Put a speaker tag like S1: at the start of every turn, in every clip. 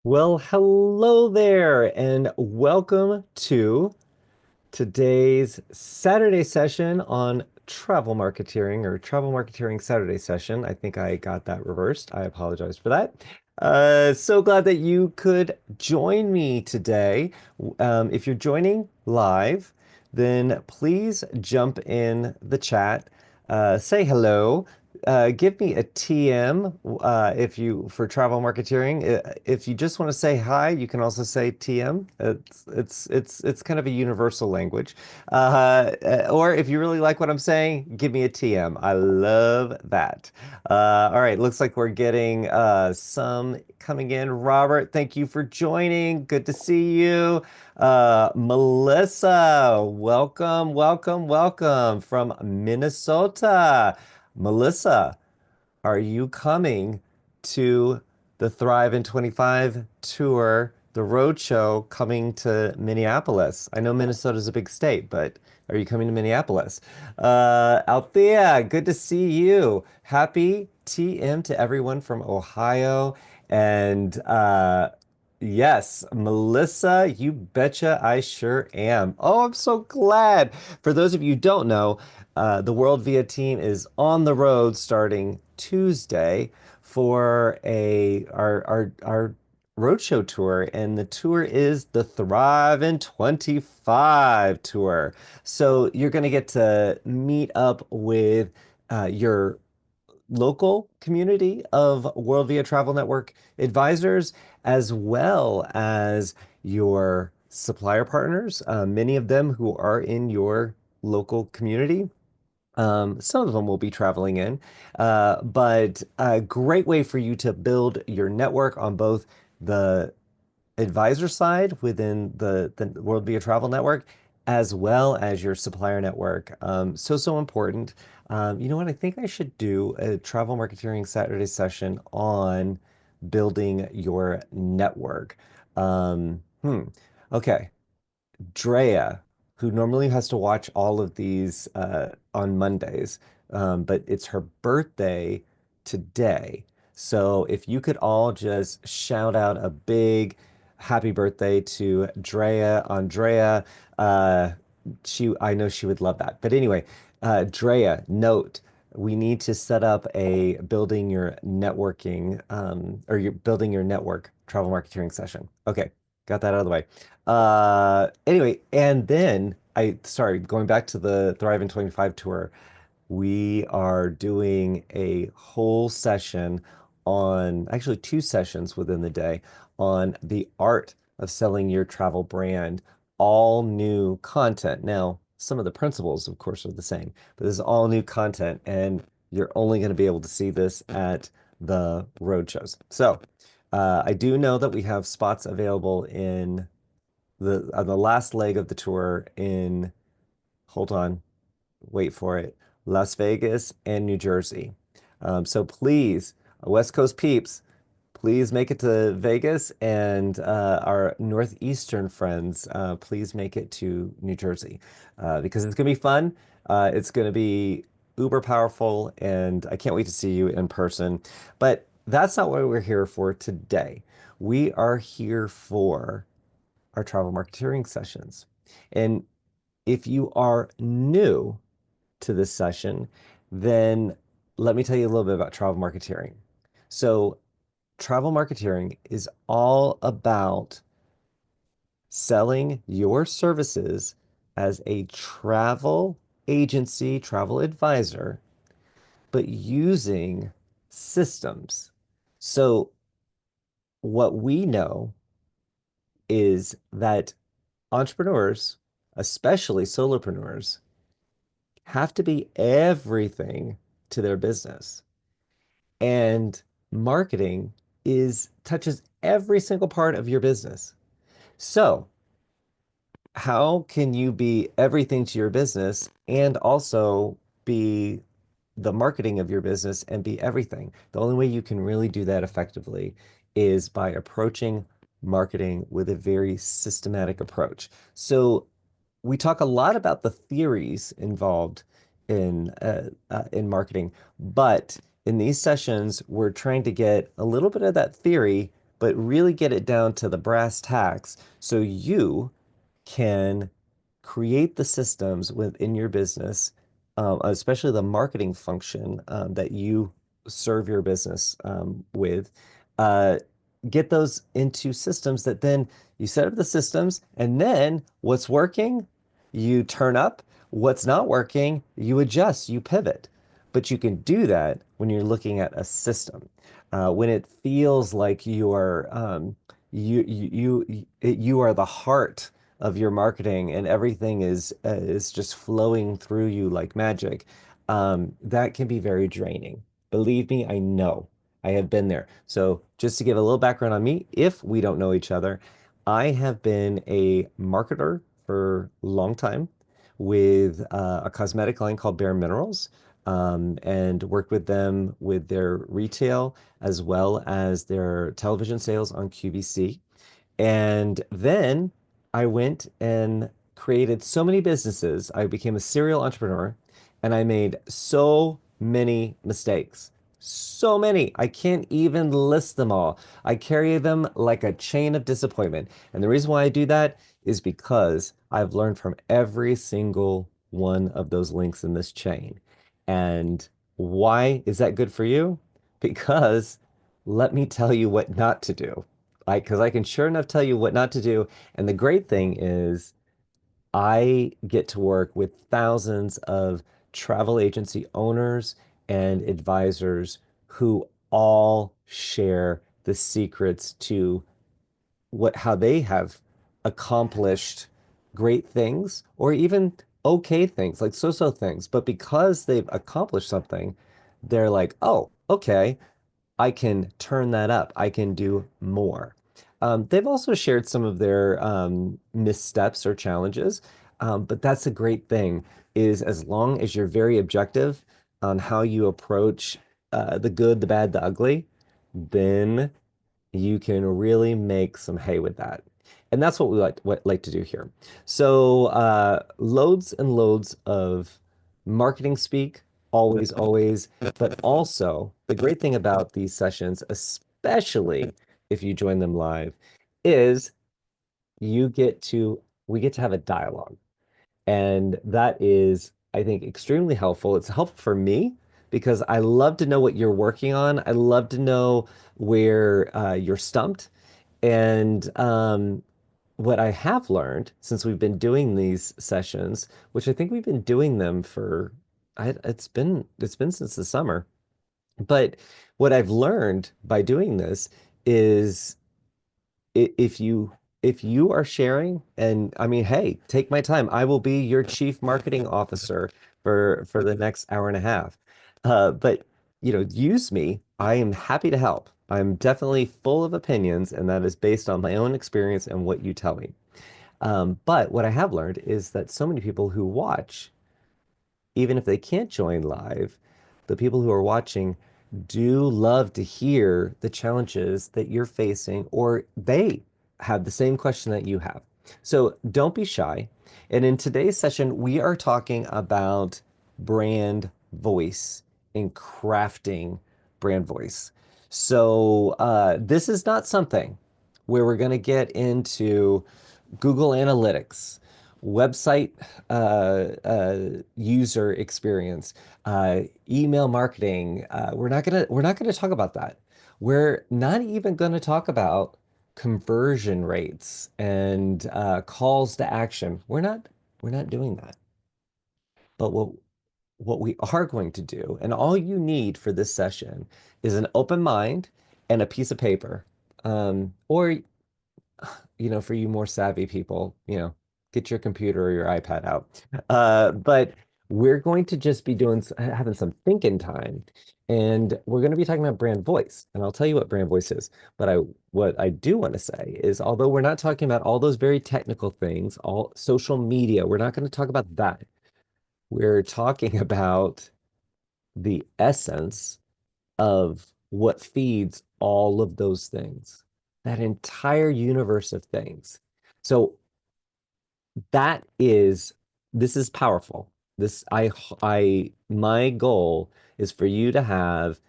S1: Well, hello there, and welcome to today's Saturday session on travel marketeering or travel marketeering Saturday session. I think I got that reversed. I apologize for that. So glad that you could join me today. If you're joining live, then please jump in the chat, say hello. Give me a TM if you for travel marketeering. If you just want to say hi, you can also say TM. It's kind of a universal language. Or if you really like what I'm saying, give me a TM. I love that. All right, looks like we're getting some coming in. Robert, thank you for joining. Good to see you. Melissa, welcome, welcome, welcome from Minnesota. Melissa, are you coming to the Thrive in 25 tour, the road show coming to Minneapolis? I know Minnesota's a big state, but are you coming to Minneapolis? Althea, good to see you. Happy TM to everyone from Ohio. And yes, Melissa, you betcha I sure am. Oh, I'm so glad. For those of you who don't know, the World Via team is on the road starting Tuesday for our roadshow tour, and the tour is the Thrive in 25 tour. So you're going to get to meet up with your local community of World Via Travel Network advisors, as well as your supplier partners, many of them who are in your local community. Some of them will be traveling in, but a great way for you to build your network on both the advisor side within the World Via Travel Network, as well as your supplier network. So important. You know what? I think I should do a travel marketing Saturday session on building your network. Okay. Drea, who normally has to watch all of these on Mondays, but it's her birthday today. So if you could all just shout out a big happy birthday to Drea, Andrea, uh, I know she would love that. But anyway, Drea, note, we need to set up a building your networking or your building your network travel marketing session. Okay, got that out of the way. Anyway, and then sorry, going back to the Thrive in 25 tour, we are doing a whole session on, actually two sessions within the day on the art of selling your travel brand, all new content. Now, some of the principles, of course, are the same, but this is all new content, and you're only going to be able to see this at the road shows. So, I do know that we have spots available in the last leg of the tour in, hold on, wait for it, Las Vegas and New Jersey. So please, West Coast peeps, please make it to Vegas, and our Northeastern friends, please make it to New Jersey because it's gonna be fun. It's gonna be uber powerful, and I can't wait to see you in person. But that's not what we're here for today. We are here for our travel marketing sessions. And if you are new to this session, then let me tell you a little bit about travel marketing. So, travel marketing is all about selling your services as a travel agency, travel advisor, but using systems. So, what we know is that entrepreneurs, especially solopreneurs, have to be everything to their business. And marketing is touches every single part of your business. So, how can you be everything to your business and also be the marketing of your business and be everything? The only way you can really do that effectively is by approaching marketing with a very systematic approach. So, we talk a lot about the theories involved in marketing, but in these sessions, we're trying to get a little bit of that theory but really get it down to the brass tacks so you can create the systems within your business, especially the marketing function that you serve your business with. Uh, get those into systems that then you set up the systems, and then what's working, you turn up. What's not working, you adjust, you pivot. But you can do that when you're looking at a system. When it feels like you are you are the heart of your marketing and everything is just flowing through you like magic, that can be very draining. Believe me, I know. I have been there. So just to give a little background on me, if we don't know each other, I have been a marketer for a long time with a cosmetic line called Bare Minerals, and worked with them with their retail as well as their television sales on QVC. And then I went and created so many businesses. I became a serial entrepreneur and I made so many mistakes. So many. I can't even list them all. I carry them like a chain of disappointment. And the reason why I do that is because I've learned from every single one of those links in this chain. And why is that good for you? Because let me tell you what not to do. Because I can sure enough tell you what not to do. And the great thing is, I get to work with thousands of travel agency owners and advisors who all share the secrets to how they have accomplished great things or even okay things, like so-so things. But because they've accomplished something, they're like, oh, okay. I can turn that up. I can do more. They've also shared some of their missteps or challenges, but that's a great thing, is as long as you're very objective on how you approach the good, the bad, the ugly, then you can really make some hay with that. And that's what we like to do here. So loads and loads of marketing speak, always, always. But also, the great thing about these sessions, especially if you join them live, is you get to we get to have a dialogue. And that is, I think, extremely helpful. It's helpful for me because I love to know what you're working on. I love to know where you're stumped. And what I have learned since we've been doing these sessions, which I think we've been doing them for, it's been since the summer. But what I've learned by doing this is if you are sharing, and I mean, hey, take my time. I will be your chief marketing officer for the next hour and a half. But use me. I am happy to help. I'm definitely full of opinions, and that is based on my own experience and what you tell me. But what I have learned is that so many people who watch, even if they can't join live, the people who are watching do love to hear the challenges that you're facing, or they have the same question that you have. So don't be shy. And in today's session, we are talking about brand voice and crafting brand voice. So this is not something where we're going to get into Google Analytics, website user experience, email marketing. We're not gonna talk about that. We're not even going to talk about conversion rates and calls to action. We're not doing that. But what we are going to do, and all you need for this session, is an open mind and a piece of paper. Or for you more savvy people, get your computer or your iPad out. But we're going to just be having some thinking time, and we're going to be talking about brand voice. And I'll tell you what brand voice is. But what I do want to say is, although we're not talking about all those very technical things, all social media, we're not going to talk about that. We're talking about the essence of what feeds all of those things, that entire universe of things. So that is, this is powerful. My goal is for you to have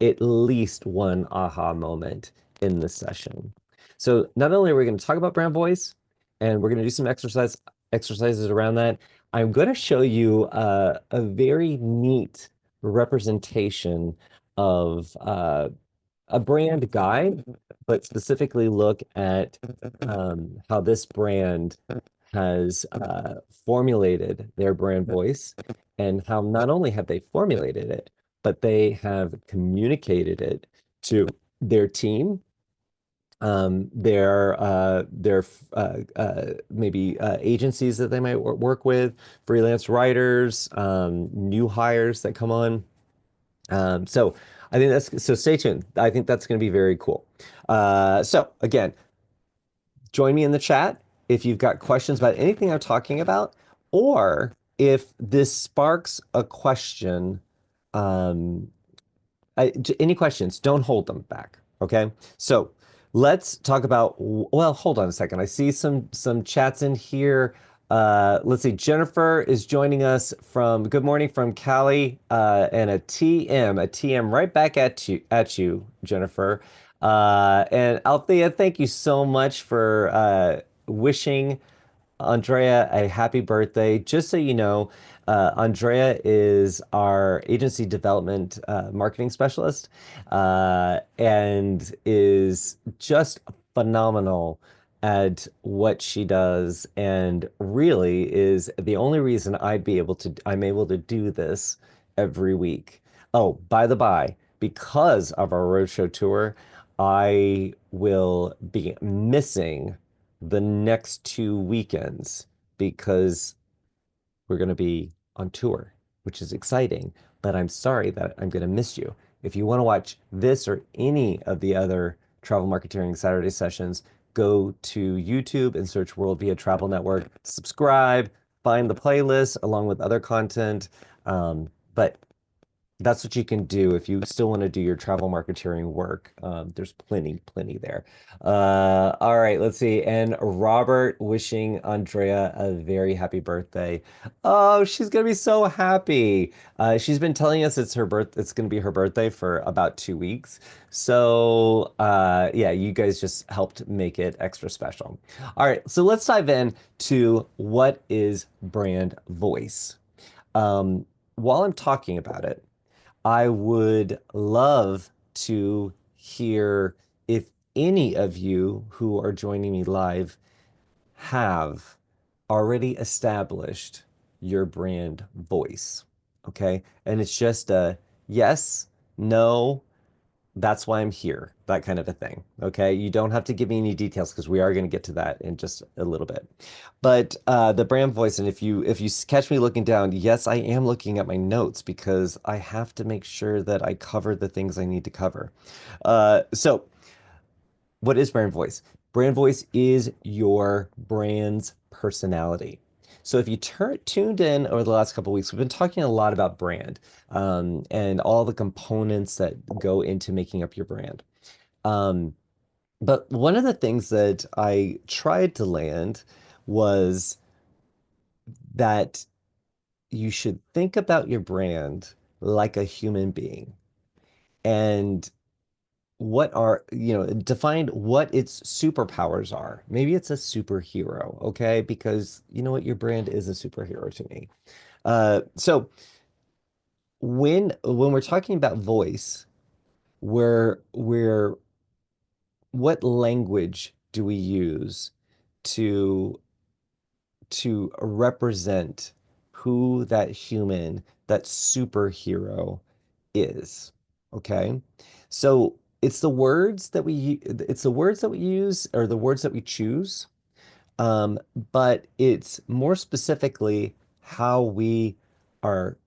S1: at least one aha moment in this session. So not only are we going to talk about brand voice, and we're going to do some exercises around that, I'm going to show you a very neat representation of a brand guide, but specifically look at how this brand has formulated their brand voice and how not only have they formulated it, but they have communicated it to their team, their maybe agencies that they might work with, freelance writers, new hires that come on. So I think that's so stay tuned. I think that's going to be very cool. So again, join me in the chat if you've got questions about anything I'm talking about, or if this sparks a question. Um, any questions, don't hold them back. Okay. So let's talk about, well, hold on a second. I see some chats in here. Let's see. Jennifer is joining us from good morning from Cali, and a TM right back at you, Jennifer. And Althea, thank you so much for wishing Andrea a happy birthday. Just so you know, Andrea is our agency development marketing specialist, and is just phenomenal at what she does, and really is the only reason I'm able to do this every week. Oh, by the by, because of our roadshow tour, I will be missing the next 2 weekends because we're going to be on tour, which is exciting. But I'm sorry that I'm going to miss you. If you want to watch this or any of the other Travel Marketeering Saturday sessions, go to YouTube and search World Via Travel Network, subscribe, find the playlist along with other content. But that's what you can do if you still want to do your travel marketeering work. There's plenty there. All right, let's see. And Robert wishing Andrea a very happy birthday. Oh, she's gonna be so happy. She's been telling us it's gonna be her birthday for about 2 weeks. So yeah, you guys just helped make it extra special. All right, so let's dive in to what is brand voice. Um, while I'm talking about it, I would love to hear if any of you who are joining me live have already established your brand voice. Okay. And it's just a yes, no, that's why I'm here, that kind of a thing. Okay. You don't have to give me any details because we are going to get to that in just a little bit. But the brand voice, and if you catch me looking down, yes, I am looking at my notes because I have to make sure that I cover the things I need to cover. So what is brand voice? Brand voice is your brand's personality. So if you tuned in over the last couple of weeks, we've been talking a lot about brand, and all the components that go into making up your brand. Um, but one of the things that I tried to land was that you should think about your brand like a human being, and define what its superpowers are. Maybe it's a superhero, okay? Because you know what, your brand is a superhero to me. So when we're talking about voice, we're what language do we use to represent who that human, that superhero is? Okay. So it's the words that we use or the words that we choose, um, but it's more specifically how we are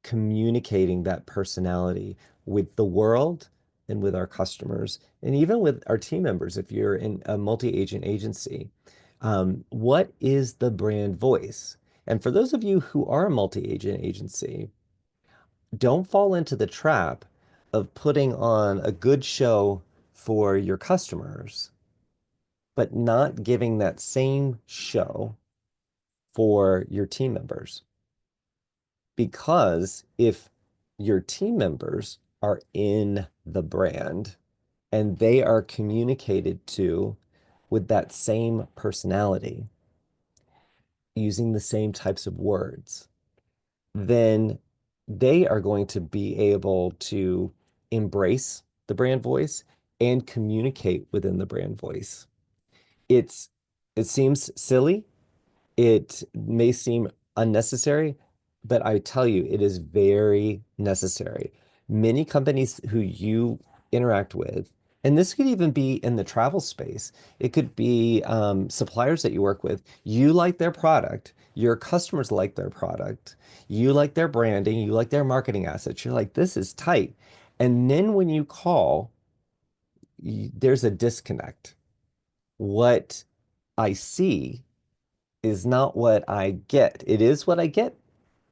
S1: communicating that personality with the world and with our customers and even with our team members if you're in a multi-agent agency. What is the brand voice? And for those of you who are a multi-agent agency, don't fall into the trap of putting on a good show for your customers, but not giving that same show for your team members. Because if your team members are in the brand, and they are communicated to with that same personality, using the same types of words, then they are going to be able to embrace the brand voice and communicate within the brand voice. It's it seems silly, it may seem unnecessary, but I tell you, it is very necessary. Many companies who you interact with, and this could even be in the travel space, it could be suppliers that you work with. You like their product, your customers like their product, you like their branding, you like their marketing assets. You're like, this is tight. And then when you call, there's a disconnect. What I see is not what I get. It is what I get,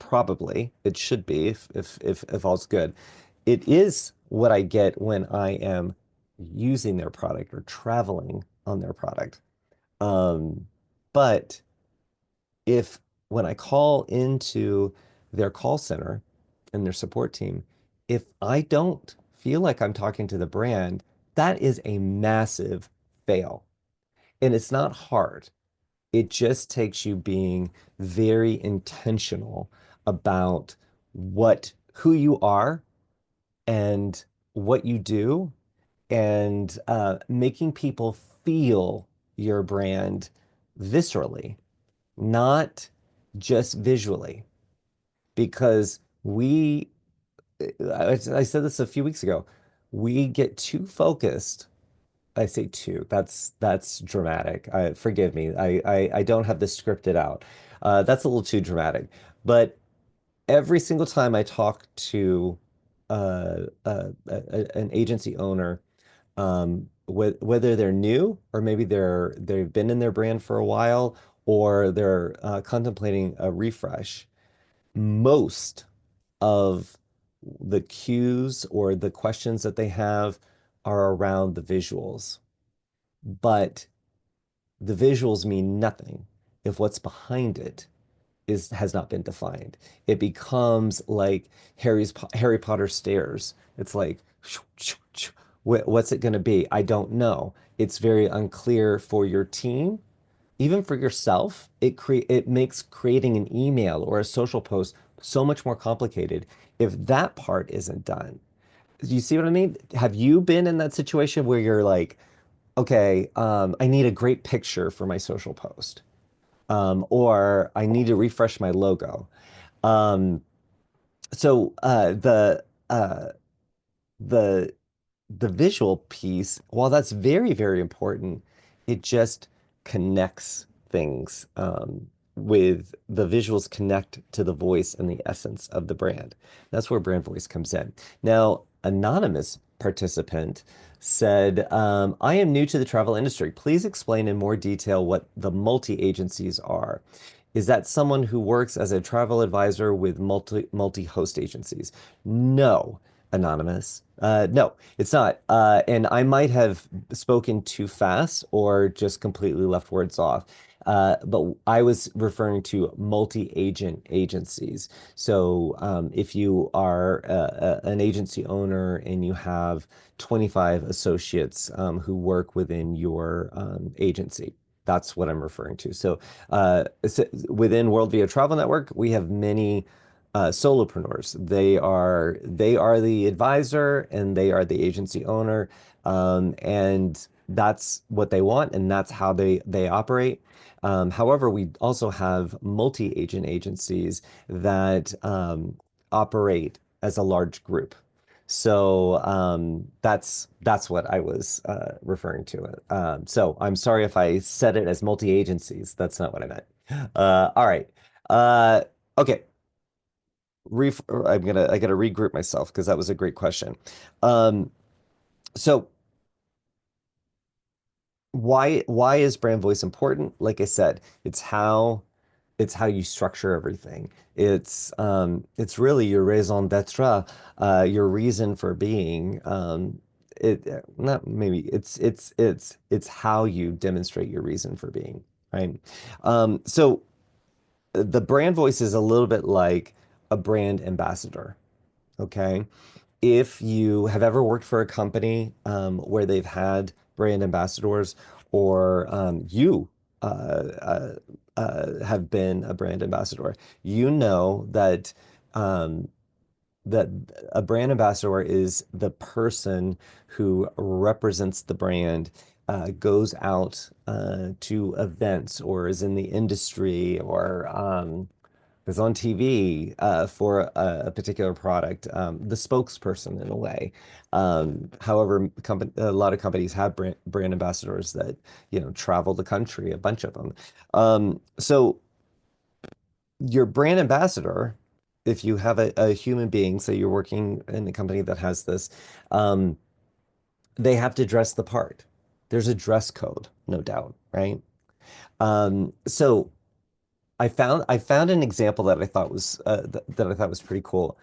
S1: probably. It should be if all's good. It is what I get when I am using their product or traveling on their product. Um, but if when I call into their call center and their support team, if I don't feel like I'm talking to the brand, that is a massive fail. And it's not hard. It just takes you being very intentional about who you are and what you do, and making people feel your brand viscerally, not just visually. Because I said this a few weeks ago, we get too focused. I say two. That's dramatic. Forgive me. I don't have this scripted out. That's a little too dramatic. But every single time I talk to an agency owner, whether they're new or maybe they've been in their brand for a while, or they're contemplating a refresh, most of the cues or the questions that they have are around the visuals. But the visuals mean nothing if what's behind it is has not been defined. It becomes like Harry Potter stairs. It's like, what's it going to be? I don't know. It's very unclear for your team, even for yourself. It makes creating an email or a social post so much more complicated if that part isn't done. Do you see what I mean? Have you been in that situation where you're like, okay, I need a great picture for my social post, or I need to refresh my logo. Um, so the the visual piece, while that's very, very important, it just connects things. With the visuals connect to the voice and the essence of the brand. That's where brand voice comes in. Now, anonymous participant said, I am new to the travel industry. Please explain in more detail what the multi-agencies are. Is that someone who works as a travel advisor with multi-host agencies? No, anonymous. No, it's not. And I might have spoken too fast or just completely left words off. But I was referring to multi-agent agencies. So if you are an agency owner and you have 25 associates who work within your agency, that's what I'm referring to. So within Worldview Travel Network, we have many solopreneurs. They are the advisor and they are the agency owner, and that's what they want and that's how they operate. However, we also have multi-agent agencies that operate as a large group. So that's what I was referring to. So I'm sorry if I said it as multi-agencies. That's not what I meant. All right. Okay. I gotta regroup myself because that was a great question. Um, so why is brand voice important? Like I said, it's how you structure everything. It's really your raison d'être, your reason for being. It not maybe it's how you demonstrate your reason for being, right? So the brand voice is a little bit like a brand ambassador, okay? if you have ever worked for a company where they've had brand ambassadors, or you have been a brand ambassador, you know um, that a brand ambassador is the person who represents the brand, goes out to events, or is in the industry, or is on TV for a particular product, the spokesperson in a way. However, a lot of companies have brand ambassadors that, travel the country, a bunch of them. So your brand ambassador, if you have a human being, so you're working in a company that has this, um, they have to dress the part. There's a dress code, no doubt, right? So I found an example that I thought was that I thought was pretty cool.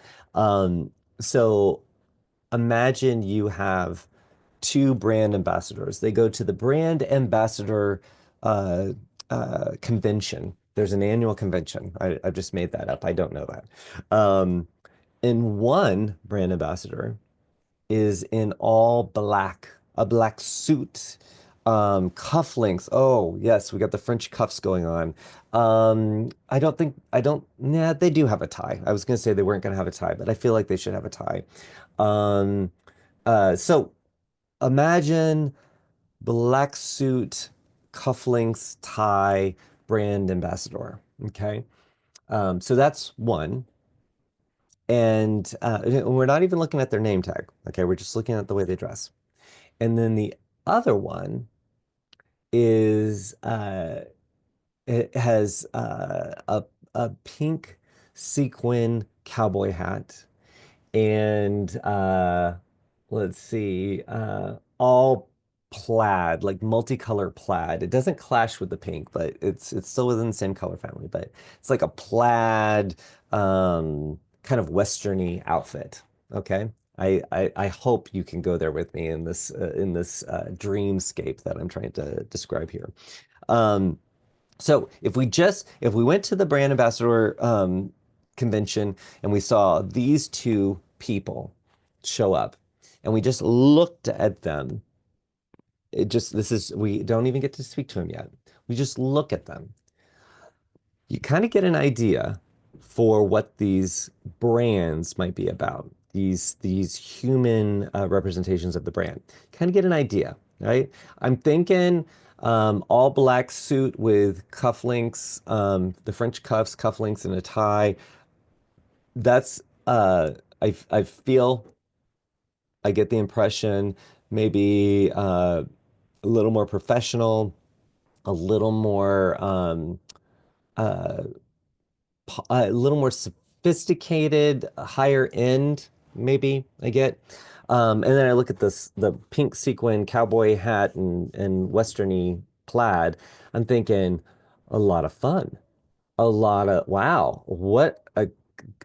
S1: So imagine you have two brand ambassadors. They go to the brand ambassador uh, convention. There's an annual convention. I just made that up. I don't know that. And one brand ambassador is in all black, a black suit, cufflinks. Oh, yes, we got the French cuffs going on. Nah, they do have a tie. I was going to say they weren't going to have a tie, but I feel like they should have a tie. Um, so imagine black suit, cufflinks, tie, brand ambassador. Okay. So that's one. And we're not even looking at their name tag. Okay. We're just looking at the way they dress. And then the other one is it has a pink sequin cowboy hat, and let's see, all plaid, like multicolor plaid. It doesn't clash with the pink, but it's still within the same color family. But it's like a plaid, kind of westerny outfit. Okay. I hope you can go there with me in this dreamscape that I'm trying to describe here. Um, so if we went to the brand ambassador convention and we saw these two people show up, and we just looked at them, we don't even get to speak to them yet. We just look at them. You kind of get an idea for what these brands might be about. These human representations of the brand. Kind of get an idea, right? I'm thinking all black suit with cufflinks, the French cuffs, cufflinks, and a tie. That's I feel I get the impression maybe a little more professional, a little more uh, a little more sophisticated, higher end, maybe I get. And then I look at the pink sequin cowboy hat and westerny plaid. I'm thinking a lot of fun, a lot of wow, what a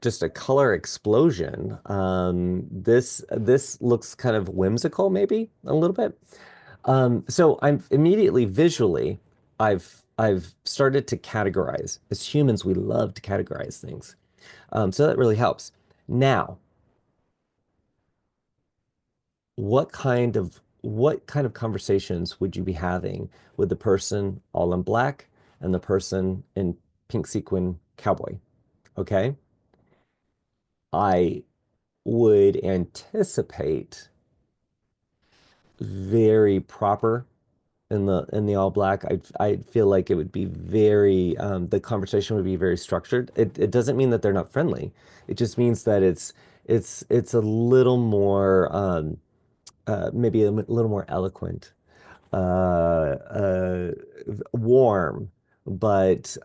S1: just a color explosion. This looks kind of whimsical, maybe a little bit. So I'm immediately visually, I've started to categorize. As humans, we love to categorize things. So that really helps. Now, what kind of conversations would you be having with the person all in black and the person in pink sequin cowboy? Okay. I would anticipate very proper in the all black. I feel like it would be very the conversation would be very structured. It doesn't mean that they're not friendly. It just means that it's a little more maybe little more eloquent, uh, warm, but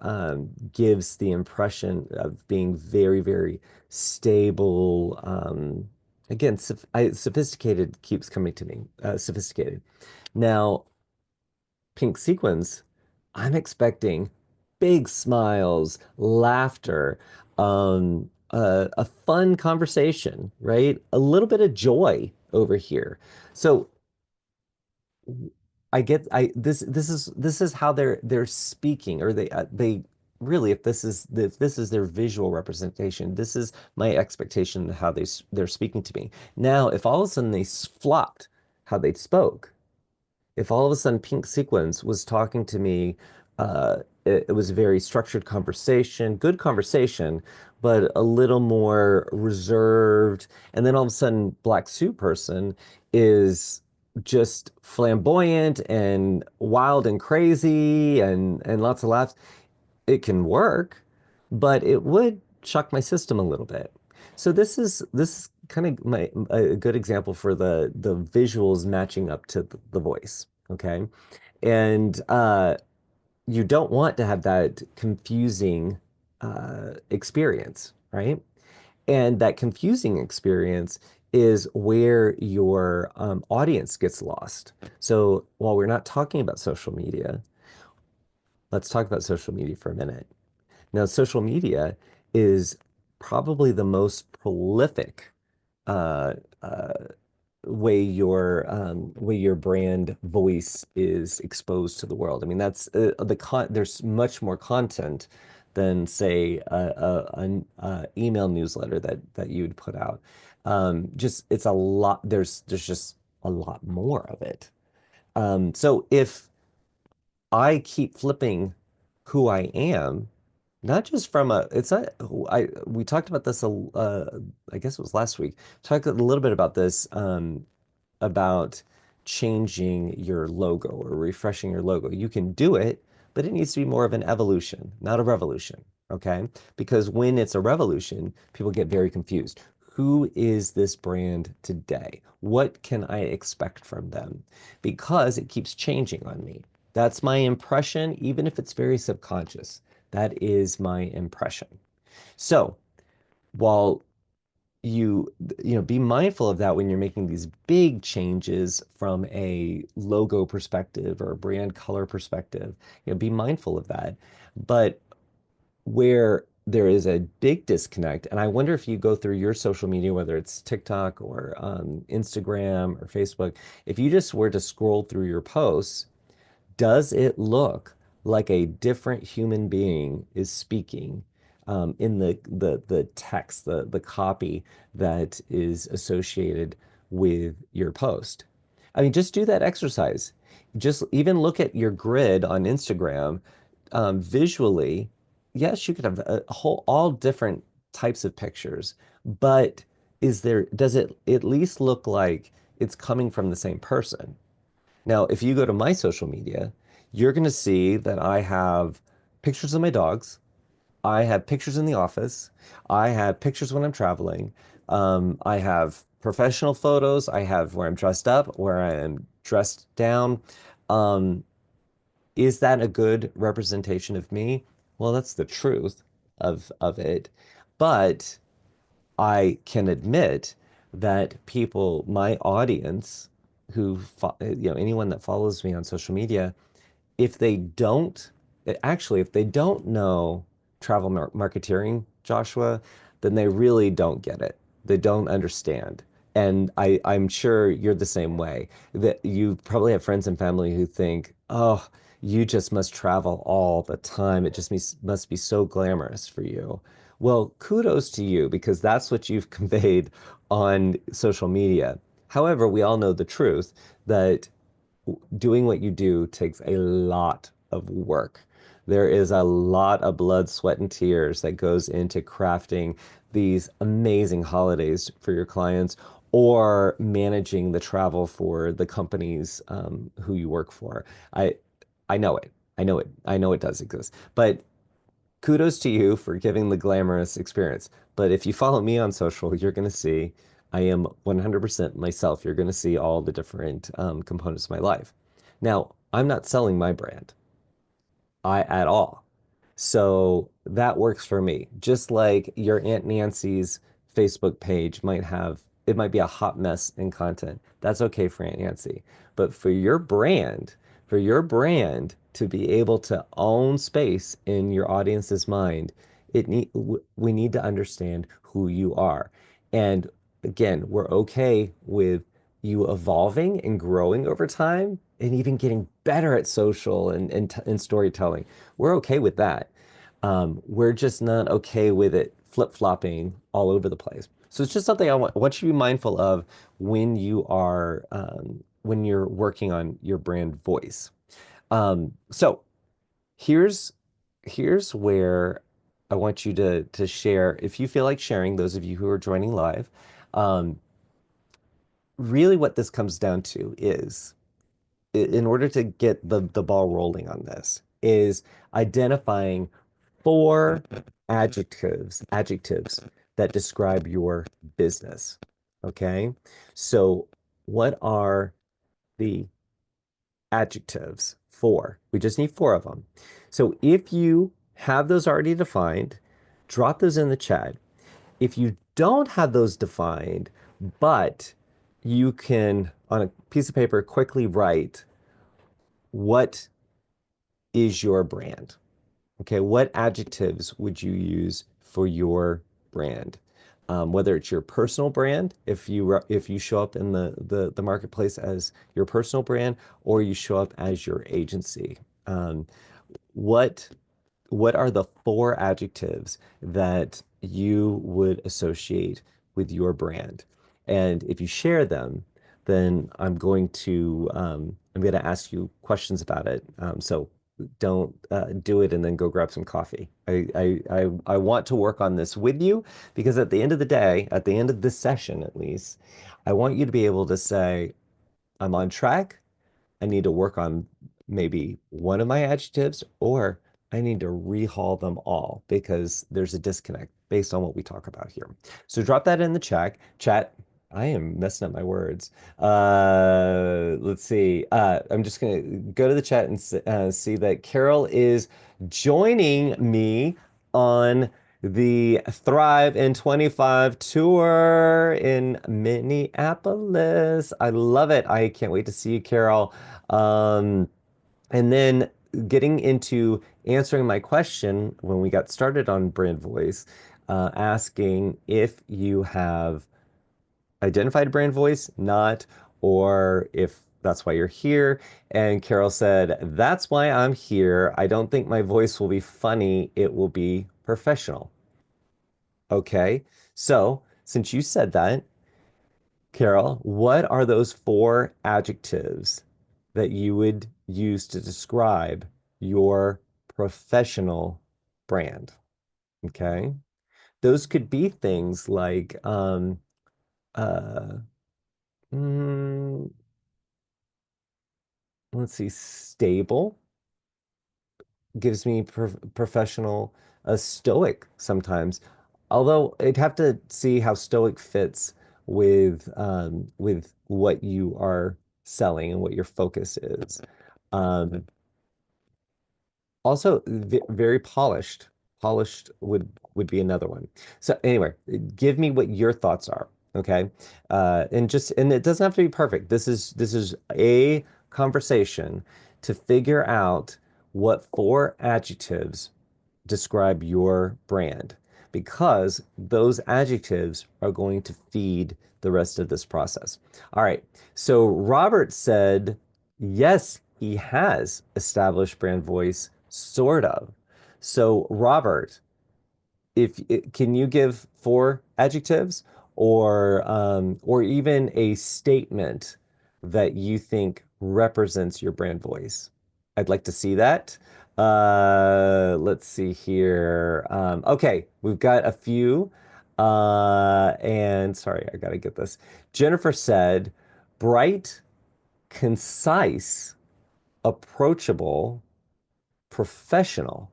S1: gives the impression of being very, very stable. Again, sophisticated keeps coming to me. Sophisticated. Now, pink sequins, I'm expecting big smiles, laughter, a fun conversation, right? A little bit of joy over here. So I get I this is how they're speaking, or they really, if this is their visual representation, this is my expectation of how they're speaking to me. Now, if all of a sudden flopped how they spoke, if all of a sudden Pink Sequins was talking to me, it was a very structured conversation, good conversation, but a little more reserved. And then all of a sudden, Black Suit Person is just flamboyant and wild and crazy and lots of laughs. It can work, but it would shock my system a little bit. So this is kind of a good example for the visuals matching up to the voice. Okay. And you don't want to have that confusing experience, right? And that confusing experience is where your audience gets lost. So while we're not talking about social media, let's talk about social media for a minute. Now, social media is probably the most prolific uh, uh, way your brand voice is exposed to the world. I mean, that's there's much more content than say a email newsletter that you'd put out. Just it's a lot. There's just a lot more of it. So if I keep flipping who I am, not just from a, it's not, we talked about this, I guess it was last week, talked a little bit about this, about changing your logo or refreshing your logo. You can do it, but it needs to be more of an evolution, not a revolution. Okay. Because when it's a revolution, people get very confused. Who is this brand today? What can I expect from them? Because it keeps changing on me. That's my impression, even if it's very subconscious. That is my impression. So while you be mindful of that when you're making these big changes from a logo perspective or a brand color perspective, be mindful of that. But where there is a big disconnect, and I wonder if you go through your social media, whether it's TikTok or Instagram or Facebook, if you just were to scroll through your posts, does it look like a different human being is speaking in the text, the copy that is associated with your post? I mean, just do that exercise. Just even look at your grid on Instagram visually. Yes, you could have a whole all different types of pictures, but does it at least look like it's coming from the same person? Now, if you go to my social media, you're going to see that I have pictures of my dogs. I have pictures in the office. I have pictures when I'm traveling. I have professional photos. I have where I'm dressed up, where I am dressed down. Um, is that a good representation of me? Well, that's the truth of it. But I can admit that people, my audience, anyone that follows me on social media, if they don't, if they don't know marketeering, Joshua, then they really don't get it. They don't understand. And I'm sure you're the same way, that you probably have friends and family who think, oh, you just must travel all the time. It just must be so glamorous for you. Well, kudos to you because that's what you've conveyed on social media. However, we all know the truth that doing what you do takes a lot of work. There is a lot of blood, sweat, and tears that goes into crafting these amazing holidays for your clients or managing the travel for the companies who you work for. I I know it. I know it. I know it does exist. But kudos to you for giving the glamorous experience. But if you follow me on social, you're going to see I am 100% myself. You're going to see all the different components of my life. Now, I'm not selling my brand. I at all. So that works for me. Just like your Aunt Nancy's Facebook page might have, it might be a hot mess in content. That's okay for Aunt Nancy. But for your brand to be able to own space in your audience's mind, we need to understand who you are. And again, we're okay with you evolving and growing over time and even getting better at social and storytelling. We're okay with that. We're just not okay with it flip-flopping all over the place. So it's just something want you to be mindful of when you're working on your brand voice. So here's here's where I want you to share, if you feel like sharing, those of you who are joining live, um, really what this comes down to is in order to get the ball rolling on this is identifying four adjectives that describe your business. Okay? So what are the adjectives? Four. We just need four of them. So if you have those already defined, drop those in the chat. If you don't have those defined, but you can, on a piece of paper, quickly write what is your brand? Okay, what adjectives would you use for your brand? Whether it's your personal brand, if you show up in the marketplace as your personal brand, or you show up as your agency. Um, what what are the four adjectives that you would associate with your brand? And if you share them, then I'm going to ask you questions about it. So don't do it and then go grab some coffee. I want to work on this with you because at the end of the day, at the end of this session at least, I want you to be able to say, I'm on track. I need to work on maybe one of my adjectives, or I need to rehaul them all because there's a disconnect based on what we talk about here. So drop that in the chat. Chat. I am messing up my words. Let's see. I'm just gonna go to the chat and see that Carol is joining me on the Thrive in 25 tour in Minneapolis. I love it. I can't wait to see you, Carol. Um, and then getting into answering my question when we got started on brand voice, asking if you have identified brand voice, not, or if that's why you're here. And Carol said, that's why I'm here. I don't think my voice will be funny. It will be professional. Okay. So since you said that, Carol, what are those four adjectives that you would use to describe your professional brand? Okay. Those could be things like, uh, mm, let's see, stable gives me professional, stoic sometimes. Although I'd have to see how stoic fits with what you are selling and what your focus is. Um, Also, very polished. Polished would be another one. So anyway, give me what your thoughts are, okay? And it doesn't have to be perfect. This is a conversation to figure out what four adjectives describe your brand because those adjectives are going to feed the rest of this process. All right. So Robert said, yes, he has established brand voice, sort of. So Robert, if can you give four adjectives or even a statement that you think represents your brand voice? I'd like to see that. Let's see here. Okay, we've got a few. And sorry, I gotta get this. Jennifer said, bright, concise, approachable, professional.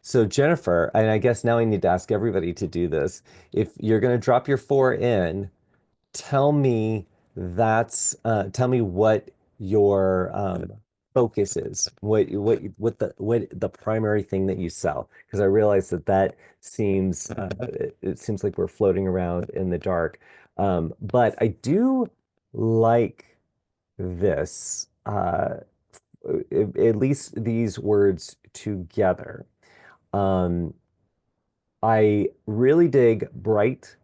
S1: So Jennifer, and I guess now I need to ask everybody to do this. If you're going to drop your four in, tell me tell me what your focus is. What the primary thing that you sell? Because I realize that seems it seems like we're floating around in the dark. But I do like this at least these words together. Um, I really dig bright,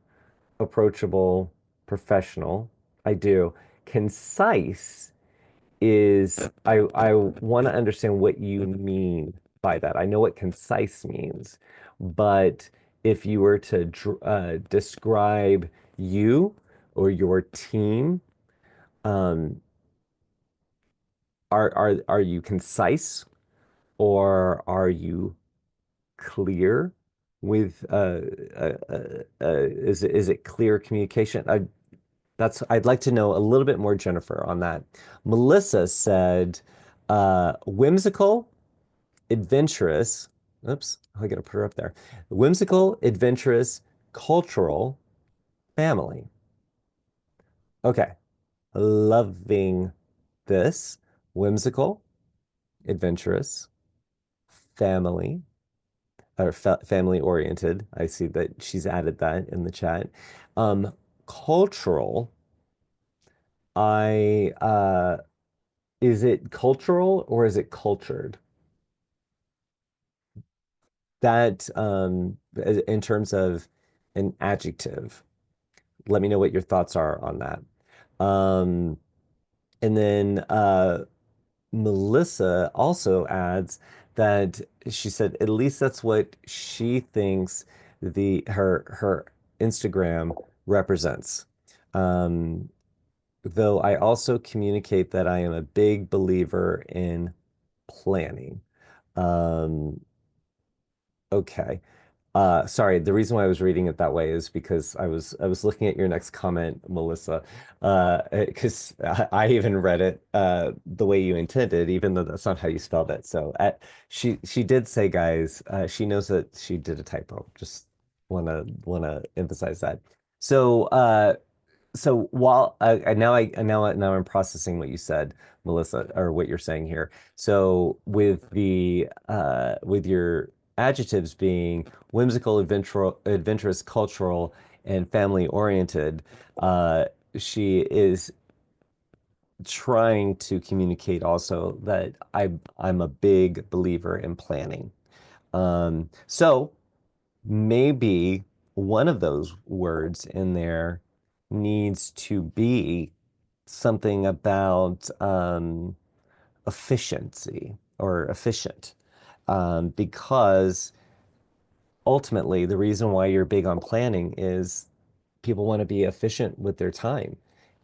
S1: approachable, professional. I do. Concise is I want to understand what you mean by that. I know what concise means, but if you were to describe you or your team, um, are you concise or are you clear with is it clear communication? I'd like to know a little bit more, Jennifer, on that. Melissa said whimsical, adventurous. Oops, I gotta put her up there. Whimsical, adventurous, cultural, family. Okay, loving this. Whimsical, adventurous, family, or family oriented. I see that she's added that in the chat. Um, cultural. I Is it cultural or is it cultured? That in terms of an adjective, let me know what your thoughts are on that. Um, and then Melissa also adds that she said at least that's what she thinks her Instagram represents. Um, though I also communicate that I am a big believer in planning. Um, okay. Sorry, the reason why I was reading it that way is because I was looking at your next comment, Melissa, because I even read it the way you intended, even though that's not how you spelled it. So she did say, guys, she knows that she did a typo. Just wanna emphasize that. So so while now I'm processing what you said, Melissa, or what you're saying here. So with your adjectives being whimsical, adventurous, cultural, and family oriented, uh, she is trying to communicate also that I'm a big believer in planning. So maybe one of those words in there needs to be something about efficiency or efficient, because ultimately the reason why you're big on planning is people want to be efficient with their time.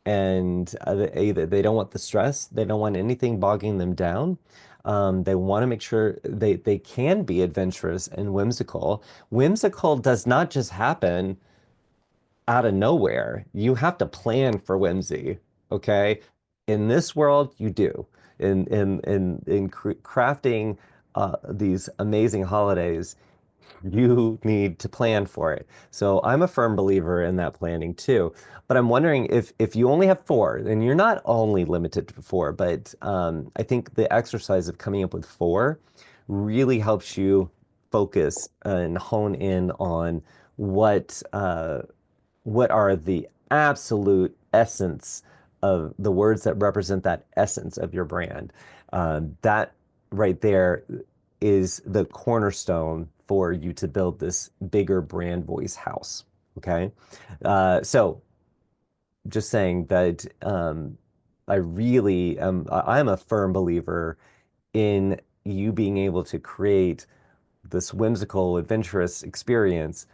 S1: And either they don't want the stress, they don't want anything bogging them down. They want to make sure they can be adventurous and whimsical. Whimsical does not just happen out of nowhere. You have to plan for whimsy, okay? In this world, you do. In crafting these amazing holidays, you need to plan for it. So I'm a firm believer in that planning too. But I'm wondering if you only have four, and you're not only limited to four, but I think the exercise of coming up with four really helps you focus and hone in on what what are the absolute essence of the words that represent that essence of your brand. That right there is the cornerstone for you to build this bigger brand voice house. Okay. So just saying that I really I'm a firm believer in you being able to create this whimsical, adventurous experience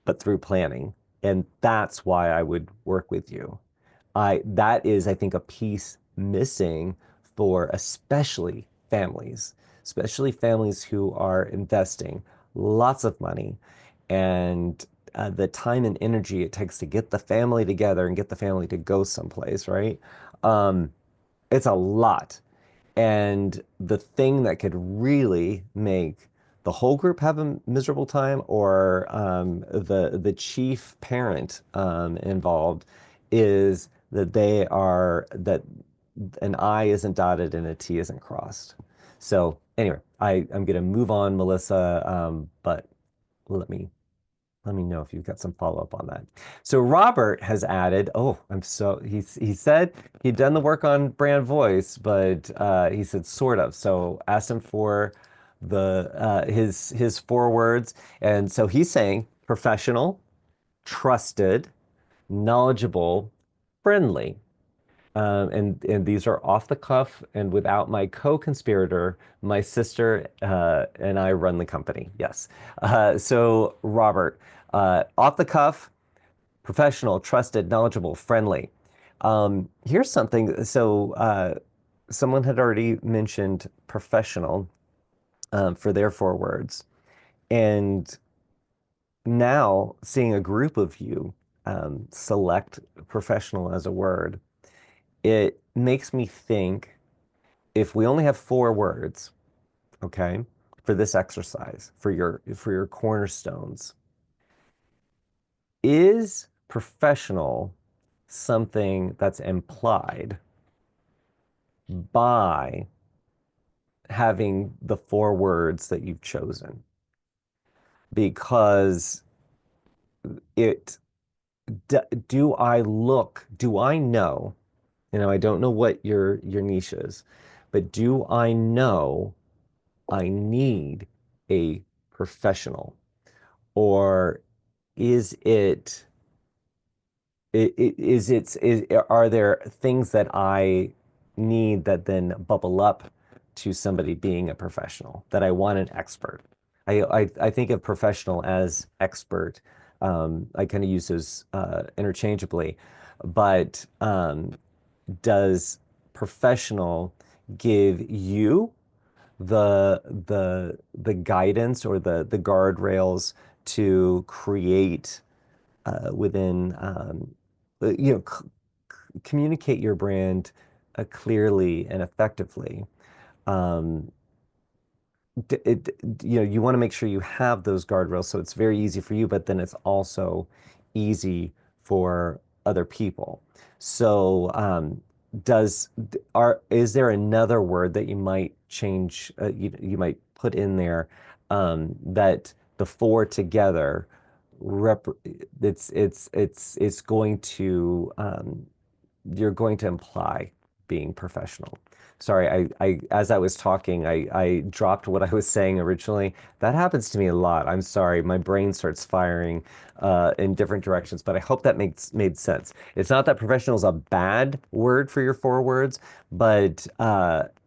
S1: but through planning. And that's why I would work with you. That is, I think, a piece missing for especially families who are investing lots of money and the time and energy it takes to get the family together and get the family to go someplace, right? Um, it's a lot. And the thing that could really make the whole group have a miserable time or the chief parent involved is that an I isn't dotted and a T isn't crossed. So anyway, I'm gonna move on, Melissa, but let me let me know if you've got some follow-up on that. So Robert has added, oh, he said he'd done the work on brand voice, but he said sort of. So asked him for the his four words. And so he's saying professional, trusted, knowledgeable, friendly. and these are off the cuff and without my co-conspirator, my sister, and I run the company. Yes. So Robert, off the cuff, professional, trusted, knowledgeable, friendly. Here's something. So someone had already mentioned professional for their four words, and now seeing a group of you select professional as a word, it makes me think if we only have four words, okay, for this exercise, for your cornerstones, is professional something that's implied by having the four words that you've chosen? Because it do I know, I don't know what your niche is, but do I know I need a professional? Or is it, are there things that I need that then bubble up to somebody being a professional that I want an expert? I think of professional as expert. I kind of use those interchangeably, but does professional give you the guidance or the guardrails to create within communicate your brand clearly and effectively. Um, you want to make sure you have those guardrails so it's very easy for you, but then it's also easy for other people. So, is there another word that you might change, you might put in there that the four together rep it's going to you're going to imply being professional. Sorry, as I was talking, I dropped what I was saying originally. That happens to me a lot. I'm sorry. My brain starts firing in different directions, but I hope that makes made sense. It's not that professional is a bad word for your four words, but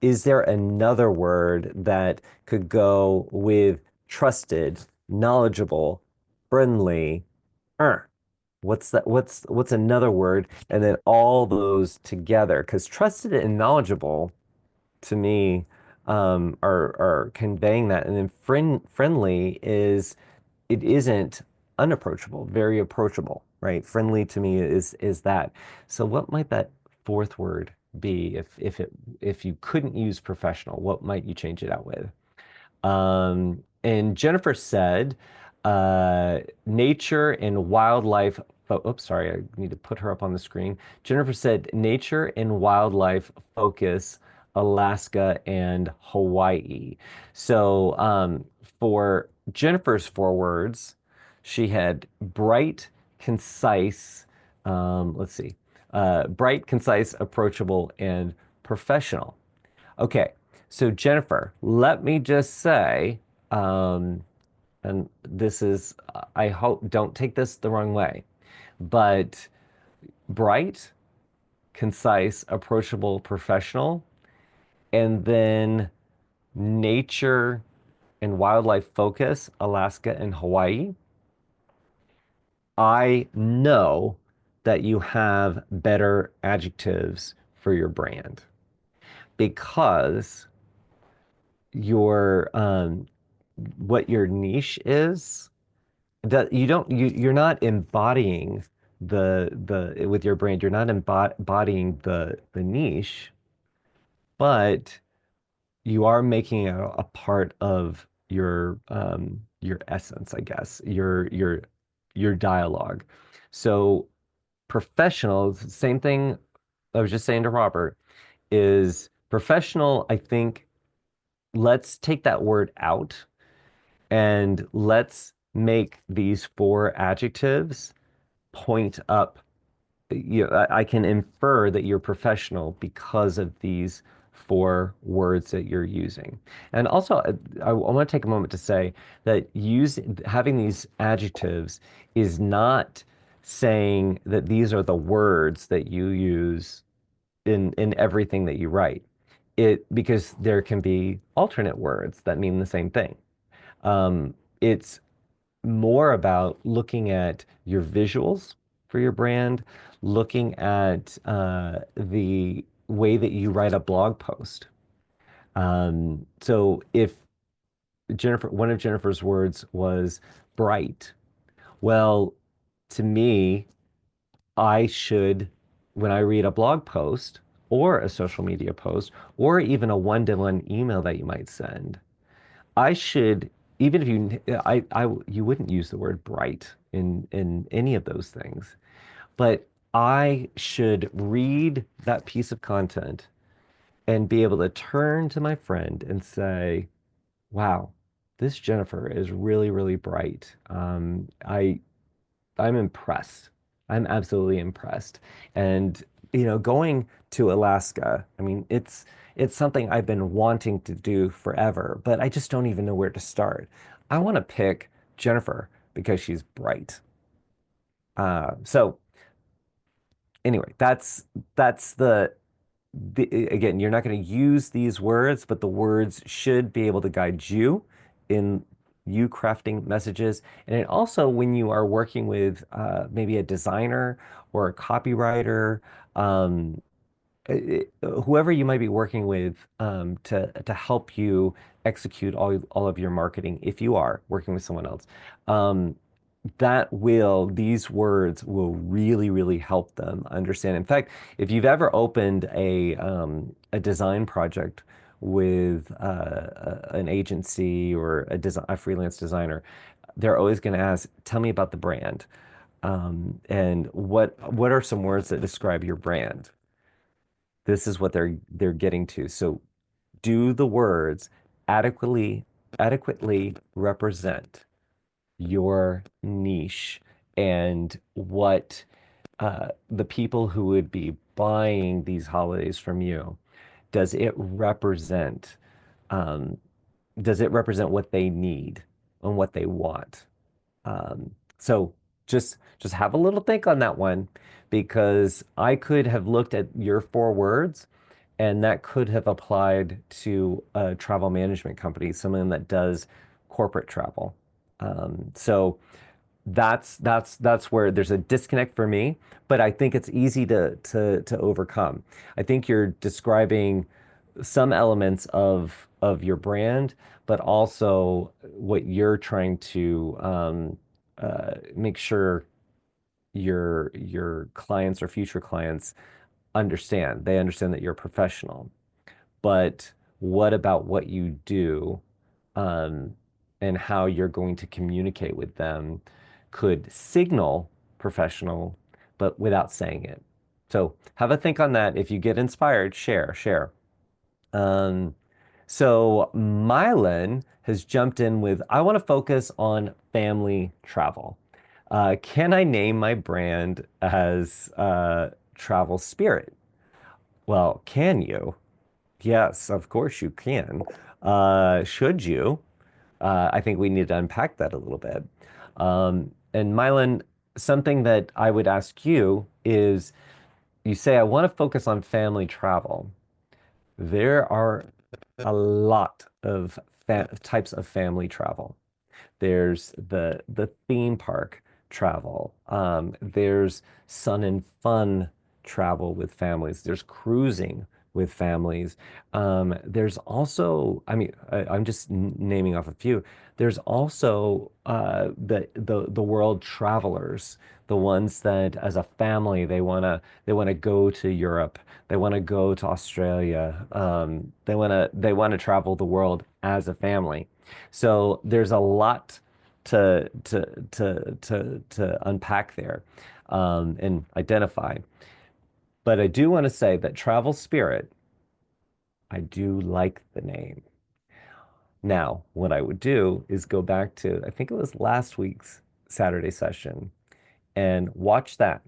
S1: is there another word that could go with trusted, knowledgeable, friendly? uh, What's that? What's another word? And then all those together, because trusted and knowledgeable to me are conveying that, and then friendly is it isn't unapproachable, very approachable, right? Friendly to me is that. So what might that fourth word be if you couldn't use professional? What might you change it out with? And Jennifer said, nature and wildlife. Oops, sorry, I need to put her up on the screen. Jennifer said, nature and wildlife focus Alaska and Hawaii. So for Jennifer's four words, she had bright, concise, let's see, bright, concise, approachable, and professional. Okay, so Jennifer, let me just say, um, and this is, I hope, don't take this the wrong way, but bright, concise, approachable, professional, and then nature and wildlife focus, Alaska and Hawaii. I know that you have better adjectives for your brand because your what your niche is that you're not embodying the with your brand, you're not embodying the niche, but you are making it a part of your essence, I guess, your dialogue. So professional, same thing I was just saying to Robert, is professional, I think let's take that word out and let's make these four adjectives point up. I can infer that you're professional because of these four words that you're using. And also, I want to take a moment to say that having these adjectives is not saying that these are the words that you use in everything that you write. It because there can be alternate words that mean the same thing. It's more about looking at your visuals for your brand, looking at the way that you write a blog post. So if one of Jennifer's words was bright, well, to me, I should, when I read a blog post or a social media post or even a one-to-one email that you might send, I should, even if you wouldn't use the word bright in any of those things, but I should read that piece of content and be able to turn to my friend and say, wow, this Jennifer is really, really bright. I'm impressed. I'm absolutely impressed. And going to Alaska, I mean, it's something I've been wanting to do forever, but I just don't even know where to start. I want to pick Jennifer because she's bright. So anyway, that's again, you're not going to use these words, but the words should be able to guide you in you crafting messages. And it also, when you are working with maybe a designer or a copywriter, um, whoever you might be working with to help you execute all of your marketing, if you are working with someone else, um, these words will really, really help them understand. In fact, if you've ever opened a design project with an agency or a freelance designer, they're always going to ask, tell me about the brand. And what are some words that describe your brand? This is what they're getting to. So do the words adequately adequately represent your niche and what the people who would be buying these holidays from you, does it represent um, does it represent what they need and what they want? So just have a little think on that one because I could have looked at your four words and that could have applied to a travel management company, someone that does corporate travel. So that's where there's a disconnect for me, but I think it's easy to overcome. I think you're describing some elements of your brand, but also what you're trying to make sure your clients or future clients understand. They understand that you're a professional. But what about what you do, um, and how you're going to communicate with them could signal professional, but without saying it. So have a think on that. If you get inspired, share. Um, so Mylan has jumped in with, I want to focus on family travel. Can I name my brand as Travel Spirit? Well, can you? Yes, of course you can. Should you? I think we need to unpack that a little bit. And Mylan, something that I would ask you is you say, I want to focus on family travel. There are a lot of types of family travel. There's the theme park travel. There's sun and fun travel with families. There's cruising with families. There's also, I mean, I'm just naming off a few. There's also the world travelers, the ones that as a family they wanna go to Europe, they want to go to Australia, they want to travel the world as a family. So there's a lot to unpack there and identify. But I do want to say that Travel Spirit, I do like the name. Now, what I would do is go back to, I think it was last week's Saturday session and watch that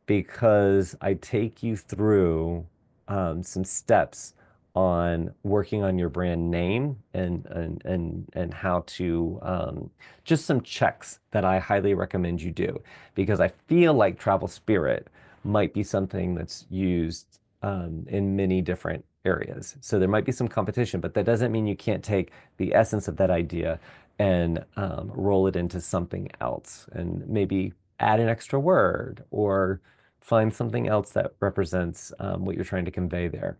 S1: because I take you through some steps on working on your brand name and how to just some checks that I highly recommend you do because I feel like Travel Spirit might be something that's used in many different areas. So there might be some competition, but that doesn't mean you can't take the essence of that idea and roll it into something else and maybe add an extra word or find something else that represents what you're trying to convey there.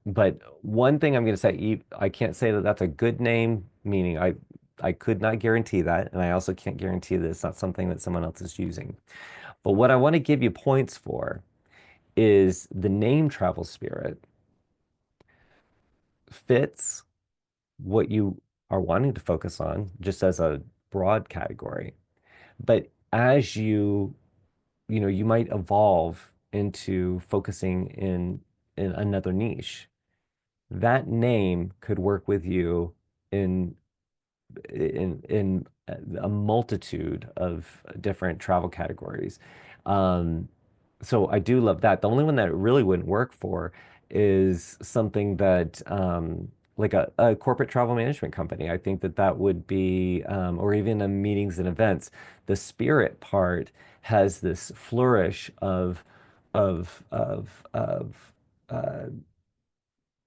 S1: But one thing I'm going to say, I can't say that that's a good name, meaning I could not guarantee that, and I also can't guarantee that it's not something that someone else is using. But what I want to give you points for is the name Travel Spirit fits what you are wanting to focus on, just as a broad category. But as you might evolve into focusing in another niche. That name could work with you in in a multitude of different travel categories. Um, so I do love that. The only one that it really wouldn't work for is something that like a corporate travel management company. I think that that would be, or even a meetings and events. The spirit part has this flourish of uh,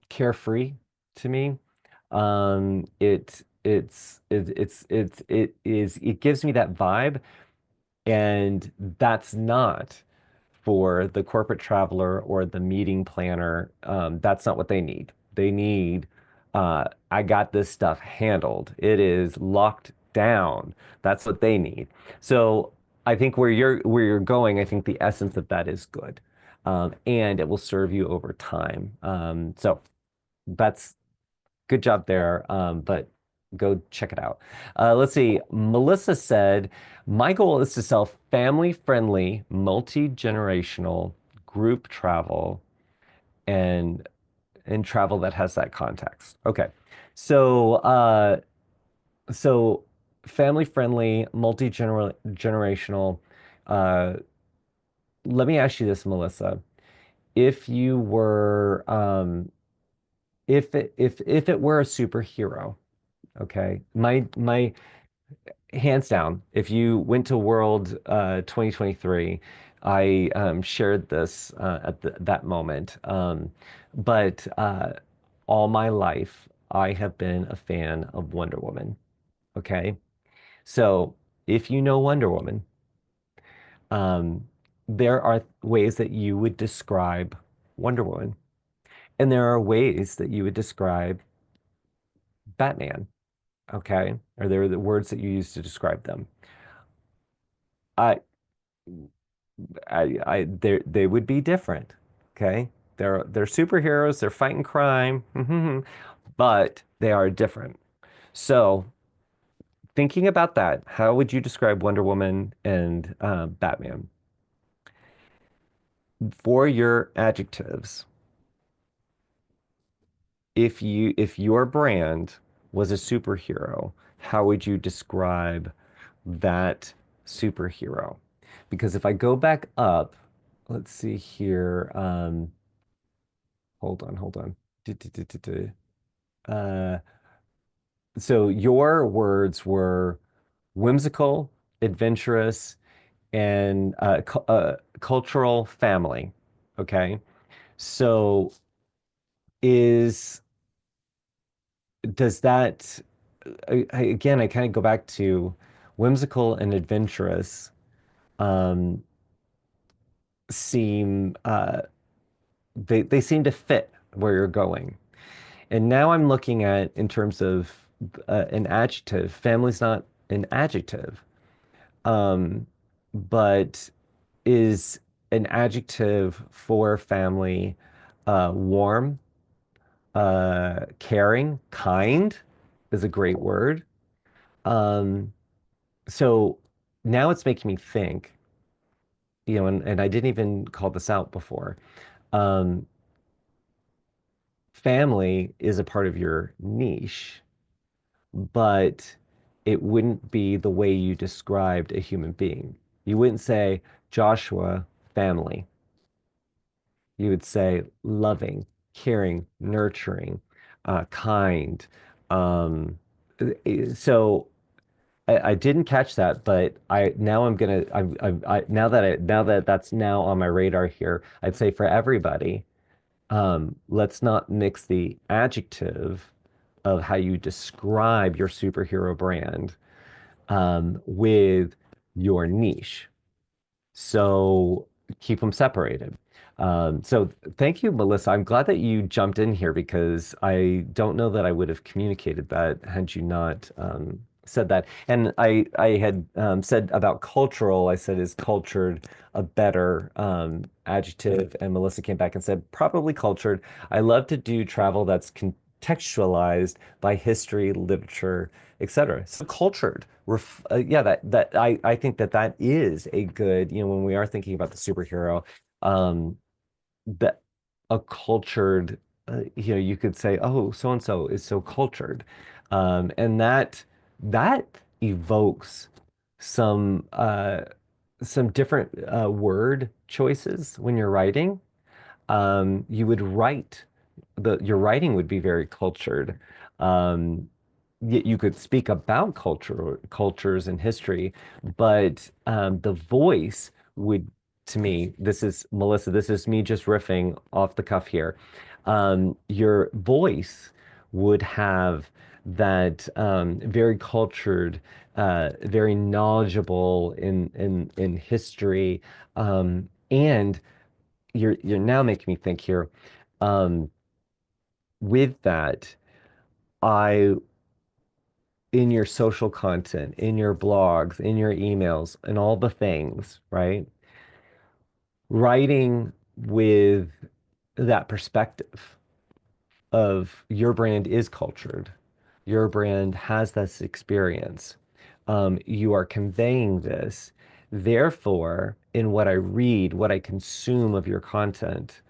S1: carefree to me. It gives me that vibe, and that's not for the corporate traveler or the meeting planner. That's not what they need. They need, I got this stuff handled. It is locked down. That's what they need. So I think where you're going, I think the essence of that is good. And it will serve you over time. So that's good job there. But go check it out. Let's see. Melissa said, my goal is to sell family-friendly, multi-generational group travel and travel that has that context. Okay. So so family-friendly, multi-generational. Uh, let me ask you this, Melissa. If you were if it were a superhero, okay. My hands down, if you went to World 2023, I shared this at that moment. But all my life, I have been a fan of Wonder Woman. Okay. So if you know Wonder Woman, um, there are ways that you would describe Wonder Woman, and there are ways that you would describe Batman. Okay. Or there are the words that you use to describe them. I they would be different. Okay. They're superheroes, they're fighting crime, but they are different. So thinking about that, how would you describe Wonder Woman and Batman? For your adjectives, if your brand was a superhero, how would you describe that superhero? Because if I go back up, let's see here. Hold on. Du- du- du- du- du. Uh, so your words were whimsical, adventurous, and cultural family. Okay. So is does that again, I kind of go back to whimsical and adventurous um, seem they seem to fit where you're going. And now I'm looking at in terms of an adjective. Family's not an adjective, um, but is an adjective for family warm, caring, kind is a great word. Um, so now it's making me think, and I didn't even call this out before. Um, family is a part of your niche, but it wouldn't be the way you described a human being. You wouldn't say Joshua family. You would say loving, caring, nurturing, kind. Um, so I didn't catch that, but I now I'm gonna now that now that that's now on my radar here, I'd say for everybody, let's not mix the adjective of how you describe your superhero brand with your niche. So keep them separated. So thank you, Melissa. I'm glad that you jumped in here because I don't know that I would have communicated that had you not said that. And I had said about cultural, I said, is cultured a better adjective? And Melissa came back and said, probably cultured. I love to do travel that's contextualized by history, literature, etc. So cultured, yeah, I think that that is a good, when we are thinking about the superhero, um, that a cultured, you could say, oh, so and so is so cultured, and that evokes some some different word choices when you're writing. You would write your writing would be very cultured. Um, you could speak about cultures and history, but the voice would, to me, this is Melissa, this is me just riffing off the cuff here. Your voice would have that very cultured, very knowledgeable in history, and you're now making me think here. Um, with that, I in your social content, in your blogs, in your emails, and all the things, right? Writing with that perspective of your brand is cultured, your brand has this experience. You are conveying this. Therefore, in what I read, what I consume of your content,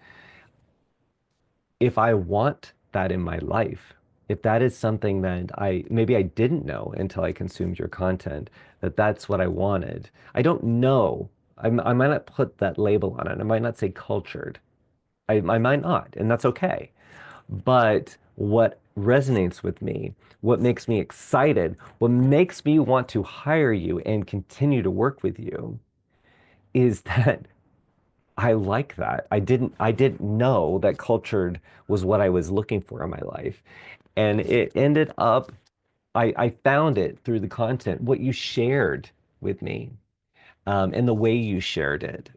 S1: if I want that in my life, if that is something that I maybe I didn't know until I consumed your content, that that's what I wanted. I don't know. I might not put that label on it. I might not say cultured. I might not, and that's okay. But what resonates with me, what makes me excited, what makes me want to hire you and continue to work with you is that I like that. I didn't know that cultured was what I was looking for in my life. And it ended up I found it through the content, what you shared with me, and the way you shared it.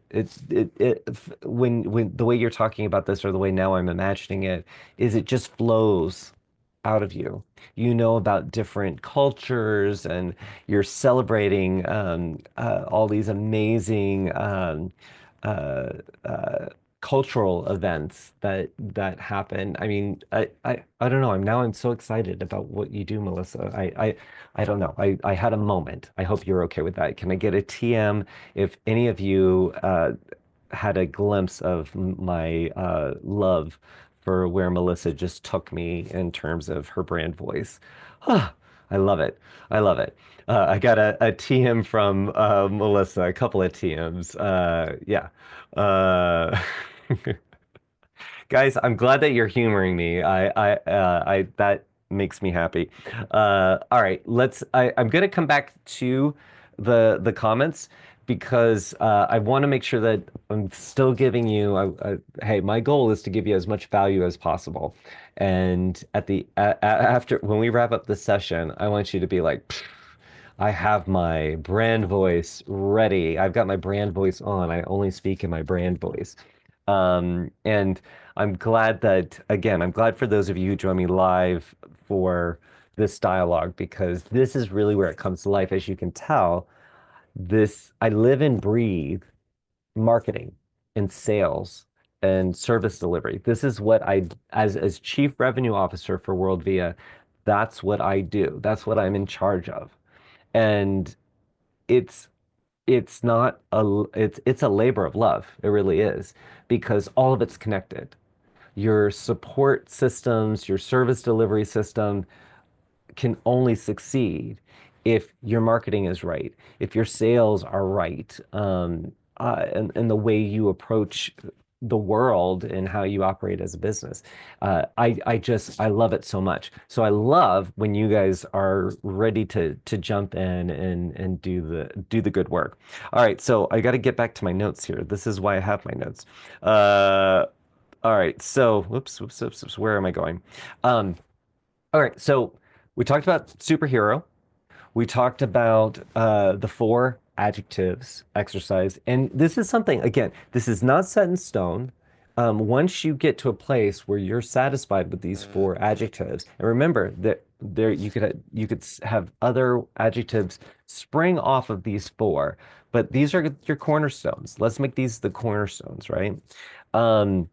S1: When the way you're talking about this or the way now I'm imagining it is it just flows out of you. You know about different cultures and you're celebrating all these amazing uh, uh, cultural events that happen. I mean, I don't know. I'm so excited about what you do, Melissa. I don't know. I had a moment. I hope you're okay with that. Can I get a TM if any of you had a glimpse of my love for where Melissa just took me in terms of her brand voice? Ah, I love it. I love it. I got a TM from Melissa, a couple of TMs. Yeah. Uh, Guys, I'm glad that you're humoring me. I that makes me happy. All right, I'm gonna come back to the comments because I want to make sure that I'm still giving you. Hey, my goal is to give you as much value as possible. And at after when we wrap up the session, I want you to be like, "Pfft, I have my brand voice ready. I've got my brand voice on. I only speak in my brand voice." And I'm glad that, again, I'm glad for those of you who join me live for this dialogue because this is really where it comes to life. As you can tell, I live and breathe marketing and sales and service delivery. This is what as Chief Revenue Officer for WorldVia, that's what I do. That's what I'm in charge of. And it's it's not a it's a labor of love. It really is because all of it's connected. Your support systems, your service delivery system can only succeed if your marketing is right, if your sales are right, and the way you approach. the world and how you operate as a business. I love it so much. So I love when you guys are ready to jump in and do the good work. All right, so I got to get back to my notes here. This is why I have my notes. Uh, all right, so whoops, where am I going? Um, all right, so we talked about superhero. We talked about the four adjectives exercise. And this is something, again, this is not set in stone. Once you get to a place where you're satisfied with these four adjectives, and remember that there you could have other adjectives spring off of these four, but these are your cornerstones. Let's make these the cornerstones, right? Um,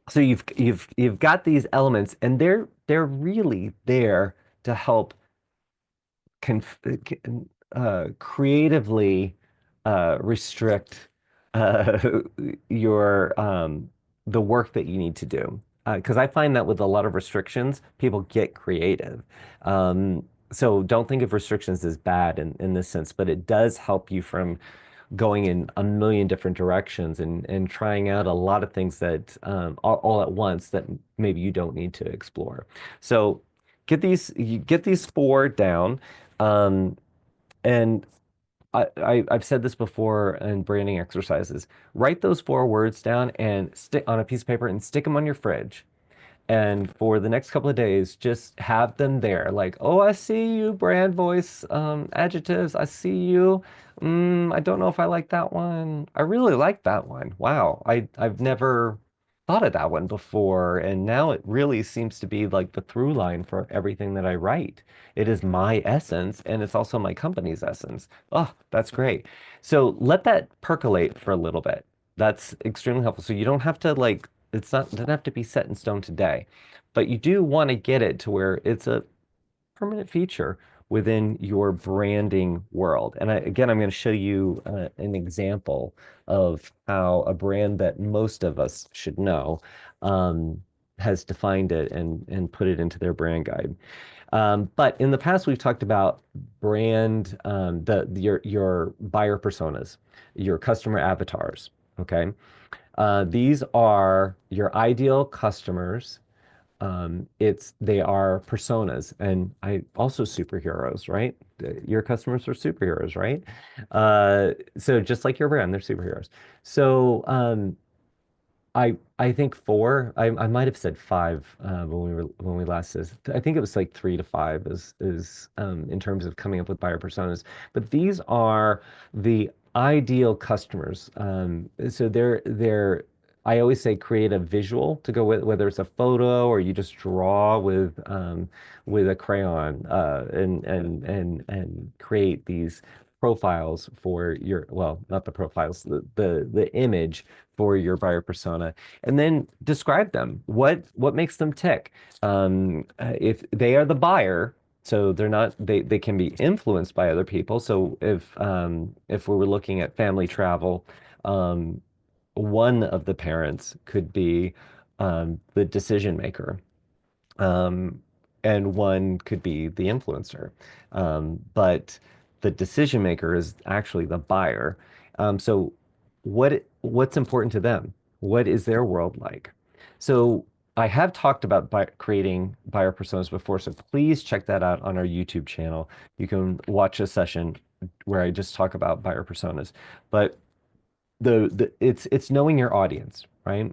S1: so you've got these elements, and they're really there to help conf creatively restrict uh, your the work that you need to do. Because I find that with a lot of restrictions, people get creative. So don't think of restrictions as bad in this sense, but it does help you from going in a million different directions and trying out a lot of things that all at once that maybe you don't need to explore. So you get these four down. Um, and I've said this before in branding exercises. Write those four words down and stick on a piece of paper and stick them on your fridge. And for the next couple of days, just have them there. Like, oh, I see you, brand voice, adjectives. I see you. I don't know if I like that one. I really like that one. Wow. I've never thought of that one before. And now it really seems to be like the through line for everything that I write. It is my essence and it's also my company's essence. Oh, that's great. So let that percolate for a little bit. That's extremely helpful. So you don't have to like it doesn't have to be set in stone today, but you do want to get it to where it's a permanent feature within your branding world. And again, I'm going to show you an example of how a brand that most of us should know um, has defined it and put it into their brand guide. But in the past, we've talked about brand, your buyer personas, your customer avatars. Okay. These are your ideal customers. They are personas and I also superheroes, right? Your customers are superheroes, right? So just like your brand, they're superheroes. So I think four. I might have said five when we last said. I think it was like three to five is in terms of coming up with buyer personas. But these are the ideal customers. So they're. I always say create a visual to go with whether it's a photo or you just draw with a crayon and create these profiles for your well not the profiles the image for your buyer persona and then describe them. What makes them tick? If they are the buyer, so they're not they can be influenced by other people. So if we were looking at family travel, um, one of the parents could be the decision maker um, and one could be the influencer. But the decision maker is actually the buyer. So what's important to them? What is their world like? So I have talked about creating buyer personas before, so please check that out on our YouTube channel. You can watch a session where I just talk about buyer personas. But it's knowing your audience, right?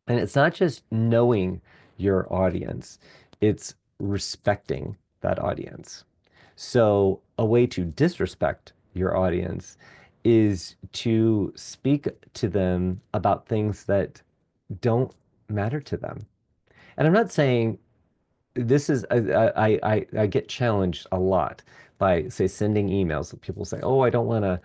S1: And it's not just knowing your audience, it's respecting that audience. So, a way to disrespect your audience is to speak to them about things that don't matter to them. And I'm not saying this is I get challenged a lot by say sending emails. People say, "Oh, I don't want to,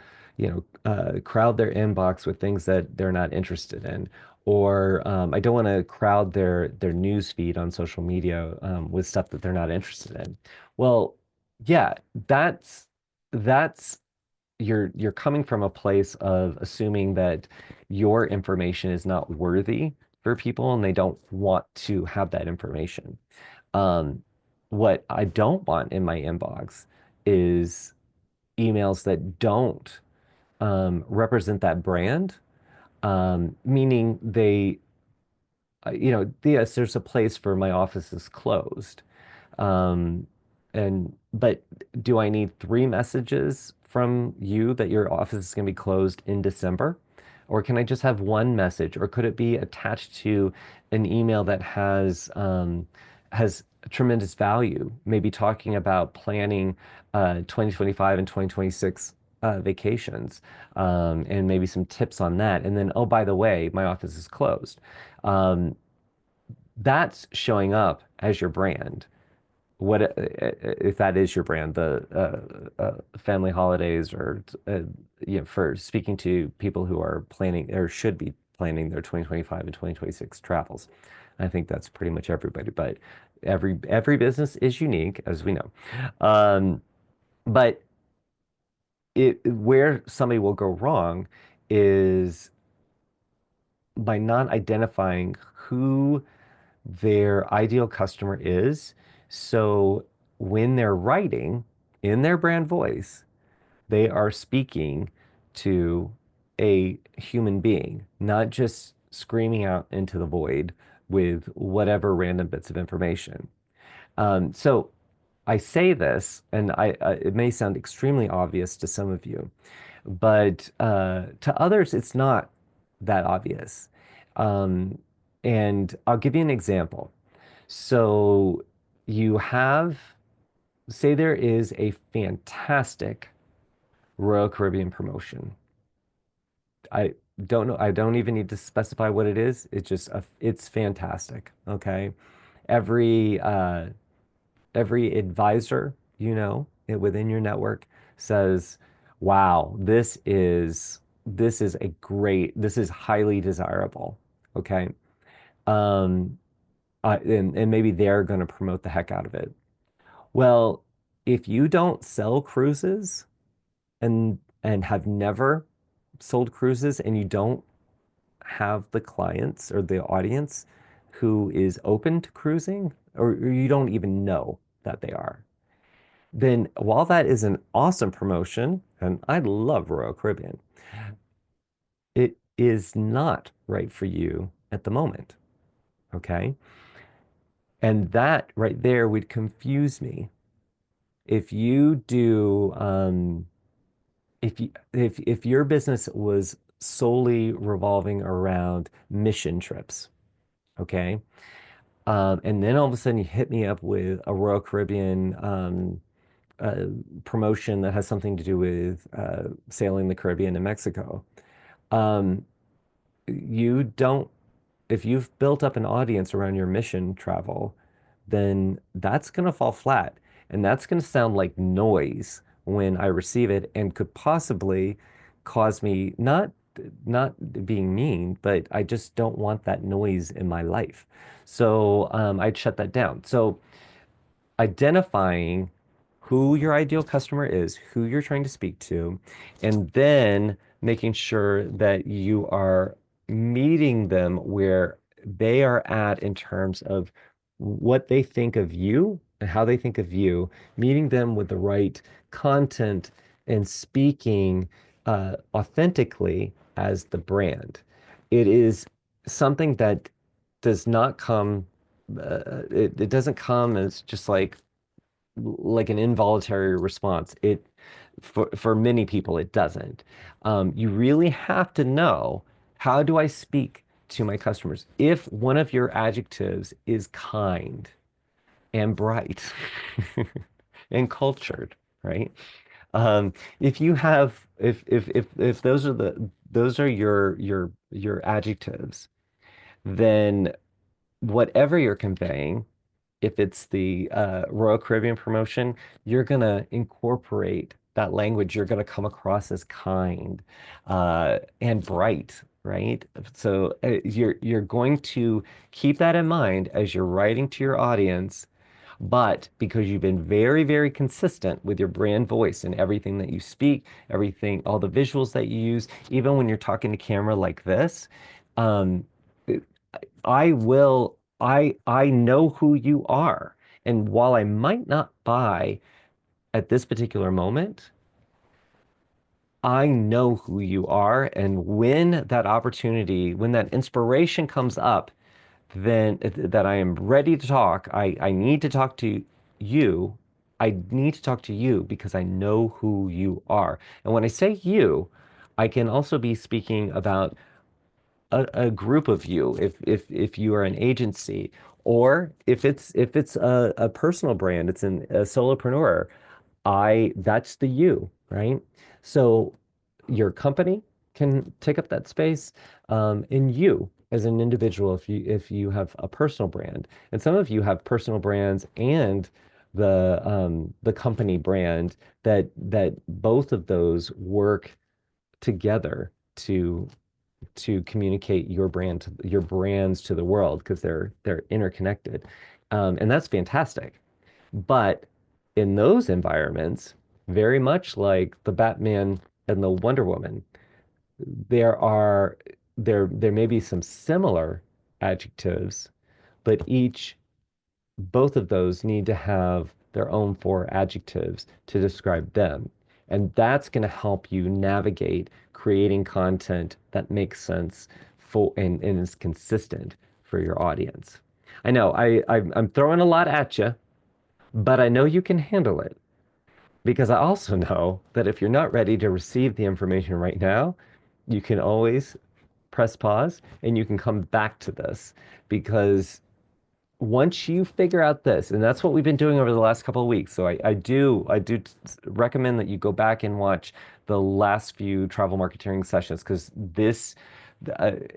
S1: crowd their inbox with things that they're not interested in." Or I don't want to crowd their news feed on social media with stuff that they're not interested in. Well, yeah, that's you're coming from a place of assuming that your information is not worthy for people and they don't want to have that information. Um, what I don't want in my inbox is emails that don't represent that brand Meaning yes, there's a place for my office is closed. Um, but do I need three messages from you that your office is going to be closed in December? Or can I just have one message? Or could it be attached to an email that has tremendous value? Maybe talking about planning 2025 and 2026 vacations, and maybe some tips on that. And then, oh, by the way, my office is closed. Um, that's showing up as your brand. What if that is your brand, the family holidays, or for speaking to people who are planning or should be planning their 2025 and 2026 travels. I think that's pretty much everybody, but every business is unique, as we know. Um, but where somebody will go wrong is by not identifying who their ideal customer is. So when they're writing in their brand voice, they are speaking to a human being, not just screaming out into the void with whatever random bits of information. So I say this, and it may sound extremely obvious to some of you, but to others, it's not that obvious. Um, and I'll give you an example. So you have, say there is a fantastic Royal Caribbean promotion. I don't know, I don't even need to specify what it is. It's fantastic. Okay. Every every advisor, within your network says, wow, this is highly desirable. Okay. Um, and maybe they're going to promote the heck out of it. Well, if you don't sell cruises and have never sold cruises and you don't have the clients or the audience who is open to cruising, or you don't even know that they are, then while that is an awesome promotion, and I love Royal Caribbean, it is not right for you at the moment. Okay. And that right there would confuse me. If you do, if your business was solely revolving around mission trips, okay, and then all of a sudden you hit me up with a Royal Caribbean uh, promotion that has something to do with sailing the Caribbean and Mexico, um, you don't if you've built up an audience around your mission travel, then that's going to fall flat. And that's going to sound like noise when I receive it and could possibly cause me not being mean, but I just don't want that noise in my life. So I'd shut that down. So identifying who your ideal customer is, who you're trying to speak to, and then making sure that you are meeting them where they are at in terms of what they think of you and how they think of you, meeting them with the right content and speaking authentically as the brand. It is something that does not come, it doesn't come as just like an involuntary response. For many people, it doesn't. You really have to know, how do I speak to my customers? If one of your adjectives is kind and bright and cultured, right? If you have if those are your adjectives, then whatever you're conveying, if it's the Royal Caribbean promotion, you're gonna incorporate that language. You're gonna come across as kind and bright, right? So you're going to keep that in mind as you're writing to your audience. But because you've been very, very consistent with your brand voice and everything that you speak, everything, all the visuals that you use, even when you're talking to camera like this, um, I know who you are. And while I might not buy at this particular moment, I know who you are. And when that opportunity, when that inspiration comes up, then that I am ready to talk, I need to talk to you. I need to talk to you because I know who you are. And when I say you, I can also be speaking about a group of you if you are an agency or if it's a personal brand, it's a solopreneur. I That's the you, right? So your company can take up that space, and you as an individual, if you have a personal brand, and some of you have personal brands and the company brand that both of those work together to communicate your your brands to the world because they're interconnected, and that's fantastic. But in those environments, very much like the Batman and the Wonder Woman, there are there may be some similar adjectives, but both of those need to have their own four adjectives to describe them. And that's going to help you navigate creating content that makes sense and is consistent for your audience. I know I'm throwing a lot at you, but I know you can handle it because I also know that if you're not ready to receive the information right now, you can always press pause and you can come back to this because once you figure out this, and that's what we've been doing over the last couple of weeks. So I do recommend that you go back and watch the last few travel marketing sessions because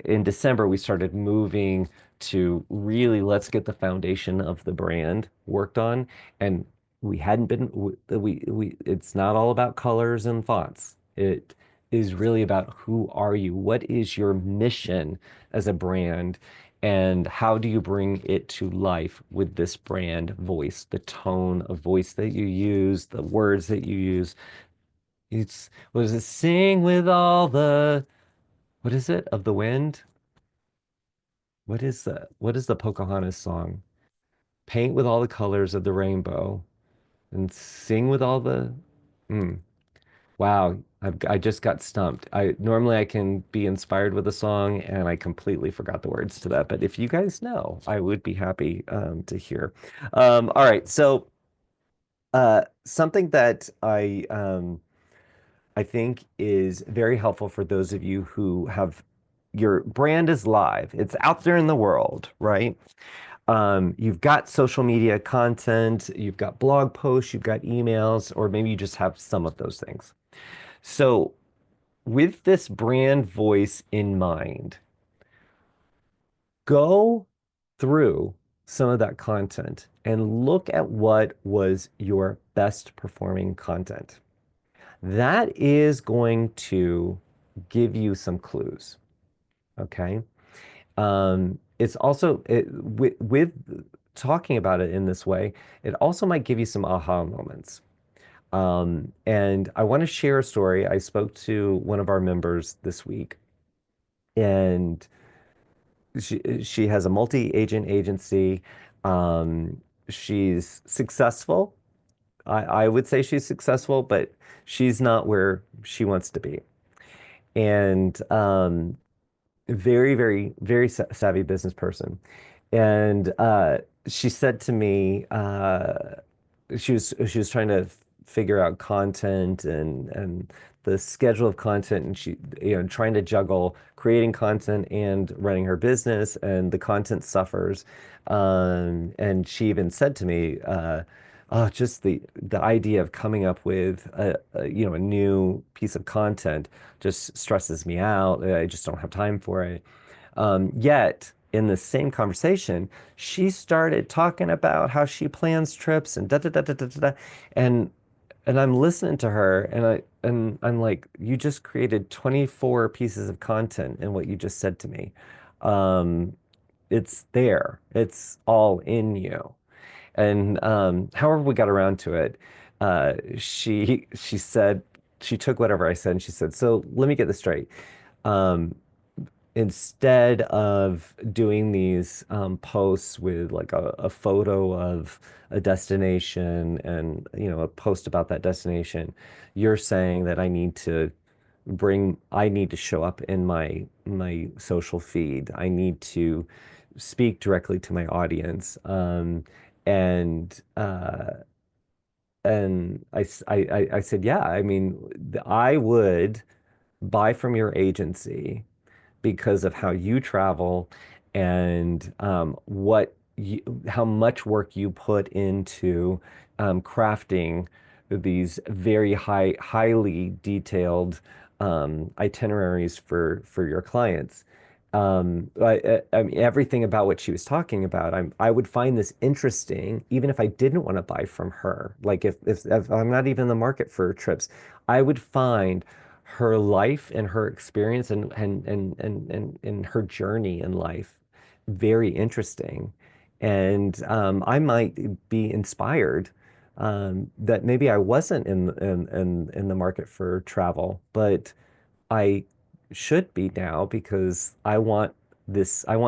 S1: in December we started moving to really let's get the foundation of the brand worked on, and we hadn't been we it's not all about colors and fonts. It is really about who are you? What is your mission as a brand? And how do you bring it to life with this brand voice, the tone of voice that you use, the words that you use? It's, what is it? Sing with all what is it? Of the wind? What is the Pocahontas song? Paint with all the colors of the rainbow and sing with all the, mm. Wow, I just got stumped. I normally I can be inspired with a song and I completely forgot the words to that. But if you guys know, I would be happy to hear. All right, so something that I think is very helpful for those of you who have your brand is live. It's out there in the world, right? You've got social media content, you've got blog posts, you've got emails, or maybe you just have some of those things. So with this brand voice in mind, go through some of that content and look at what was your best performing content. That is going to give you some clues. Okay. It's also with talking about it in this way, it also might give you some aha moments. And I want to share a story. I spoke to one of our members this week, and she has a multi-agent agency. She's successful. I would say she's successful, but she's not where she wants to be. And very, very, very savvy business person. And she said to me, she was trying to figure out content and the schedule of content, and she trying to juggle creating content and running her business, and the content suffers. And she even said to me, oh, just the idea of coming up with a new piece of content just stresses me out. I just don't have time for it. Yet, in the same conversation, she started talking about how she plans trips and da da da da da da. And and I'm listening to her, and I'm like, you just created 24 pieces of content in what you just said to me. Um, it's there. It's all in you. And however we got around to it, she said she took whatever I said and she said, so let me get this straight. Um, Instead of doing these posts with like a photo of a destination and a post about that destination, you're saying that I need to I need to show up in my social feed. I need to speak directly to my audience. And I said, yeah, I mean, I would buy from your agency because of how you travel and how much work you put into crafting these very highly detailed itineraries for your clients. I mean, everything about what she was talking about, I would find this interesting, even if I didn't want to buy from her. Like if I'm not even in the market for trips, I would find her life and her experience and her journey in life very interesting. And I might be inspired that maybe I wasn't in the market for travel, but I should be now because I want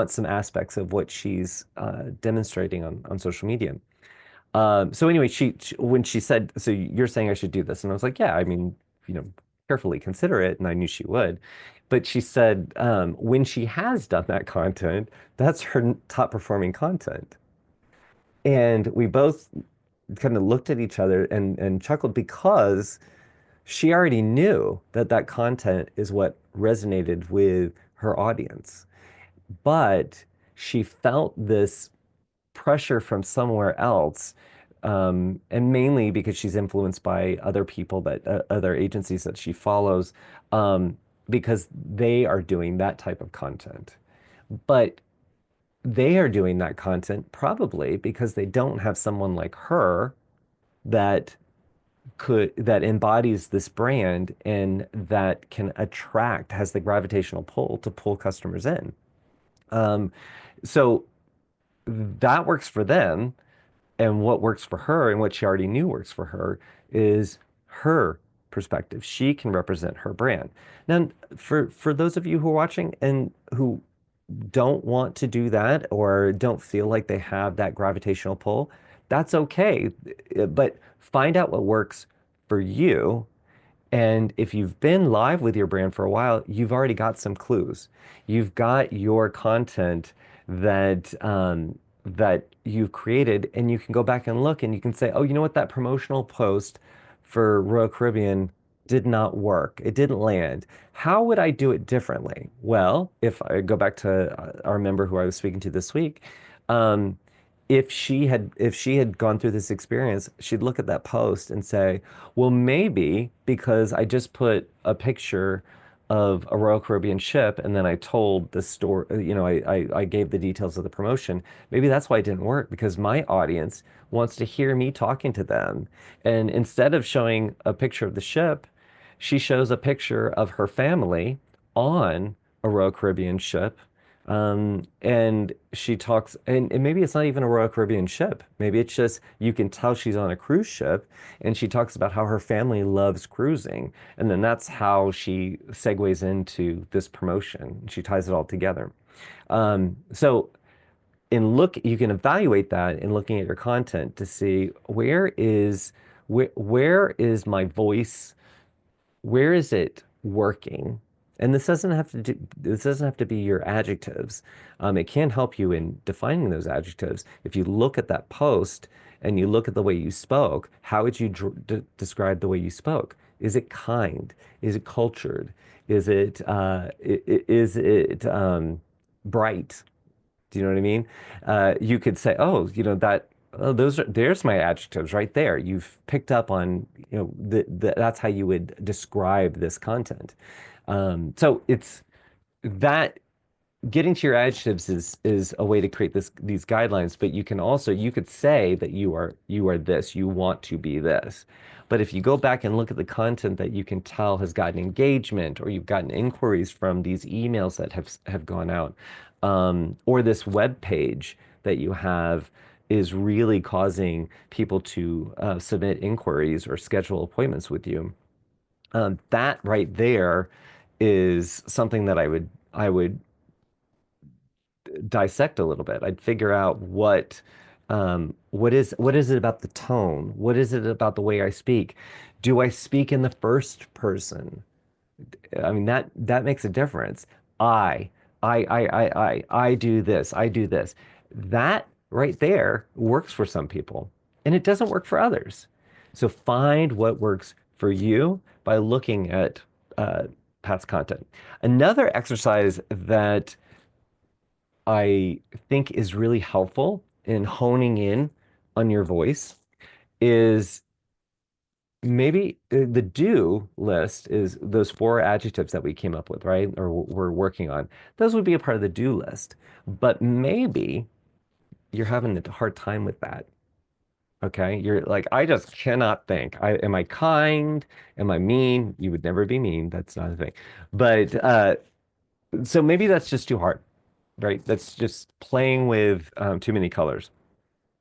S1: some aspects of what she's demonstrating on social media. So anyway, when she said, so you're saying I should do this, and I was like, yeah, I mean, you know, carefully consider it, and I knew she would. But she said, when she has done that content, that's her top performing content. And we both kind of looked at each other and chuckled because she already knew that that content is what resonated with her audience. But she felt this pressure from somewhere else. And mainly because she's influenced by other people other agencies that she follows, because they are doing that type of content. But they are doing that content probably because they don't have someone like her that that embodies this brand and that can attract, has the gravitational pull to pull customers in. Um, so that works for them. And what works for her and what she already knew works for her is her perspective. She can represent her brand. Now, for those of you who are watching and who don't want to do that or don't feel like they have that gravitational pull, that's okay. But find out what works for you, and if you've been live with your brand for a while, you've already got some clues. You've got your content that you've created, and you can go back and look, and you can say, "Oh, you know what? That promotional post for Royal Caribbean did not work. It didn't land. How would I do it differently?" Well, if I go back to our member who I was speaking to this week, um, if she had gone through this experience, she'd look at that post and say, well, maybe because I just put a picture of a Royal Caribbean ship and then I told the story, I gave the details of the promotion. Maybe that's why it didn't work because my audience wants to hear me talking to them. And instead of showing a picture of the ship, she shows a picture of her family on a Royal Caribbean ship. And she talks, and maybe it's not even a Royal Caribbean ship. Maybe it's just you can tell she's on a cruise ship, and she talks about how her family loves cruising. And then that's how she segues into this promotion. She ties it all together. So you can evaluate that in looking at your content to see where is my voice, where is it working? And this doesn't have to be your adjectives. It can help you in defining those adjectives. If you look at that post and you look at the way you spoke, how would you describe the way you spoke? Is it kind? Is it cultured? Is it bright? Do you know what I mean? You could say, oh, there's my adjectives right there. You've picked up on, that's how you would describe this content. So it's that getting to your adjectives is a way to create these guidelines, but you could say that you are this, you want to be this. But if you go back and look at the content that you can tell has gotten engagement, or you've gotten inquiries from these emails that have gone out, or this web page that you have is really causing people to submit inquiries or schedule appointments with you. That right there is something that I would dissect a little bit. I'd figure out what is it about the tone? What is it about the way I speak? Do I speak in the first person? I mean, that makes a difference. I, I do this, I do this. That right there works for some people, and it doesn't work for others. So find what works for you by looking at uh, past content. Another exercise that I think is really helpful in honing in on your voice is maybe the do list is those four adjectives that we came up with, right? Or we're working on. Those would be a part of the do list. But maybe you're having a hard time with that. Okay. You're like, I just cannot think. Am I kind? Am I mean? You would never be mean. That's not a thing. But so maybe that's just too hard, right? That's just playing with too many colors.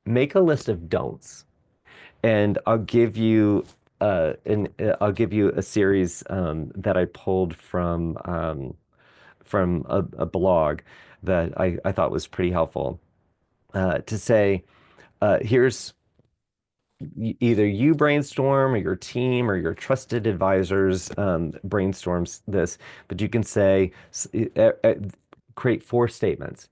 S1: Make a list of don'ts. And I'll give you a series that I pulled from a blog that I thought was pretty helpful to say here's either you brainstorm or your team or your trusted advisors brainstorms this, but you can say create four statements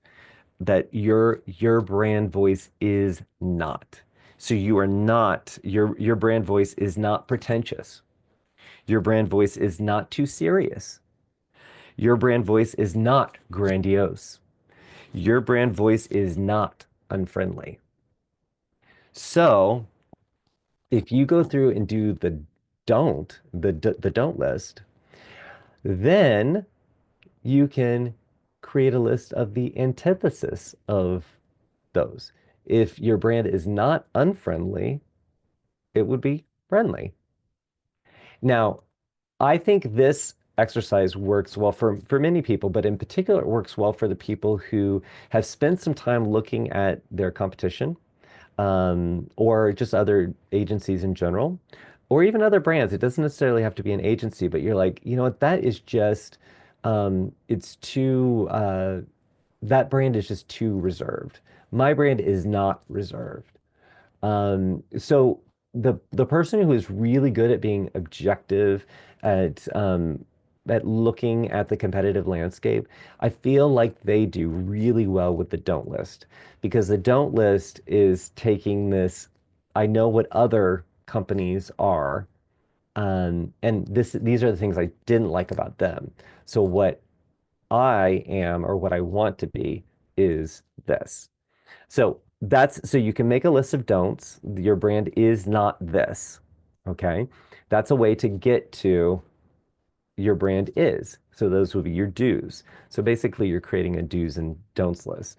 S1: that your brand voice is not. So you are not your brand voice is not pretentious. Your brand voice is not too serious. Your brand voice is not grandiose. Your brand voice is not unfriendly. So if you go through and do the don't list, then you can create a list of the antithesis of those. If your brand is not unfriendly, it would be friendly. Now, I think this exercise works well for many people, but in particular, it works well for the people who have spent some time looking at their competition, or just other agencies in general, or even other brands. It doesn't necessarily have to be an agency, but you're like, you know what, that is just, it's too, that brand is just too reserved. My brand is not reserved. So the person who is really good at being objective, at looking at the competitive landscape, I feel like they do really well with the don't list because the don't list is taking this, I know what other companies are, and these are the things I didn't like about them. So what I am or what I want to be is this. So you can make a list of don'ts. Your brand is not this. Okay. That's a way to get to your brand is. So those would be your do's. So basically, you're creating a do's and don'ts list,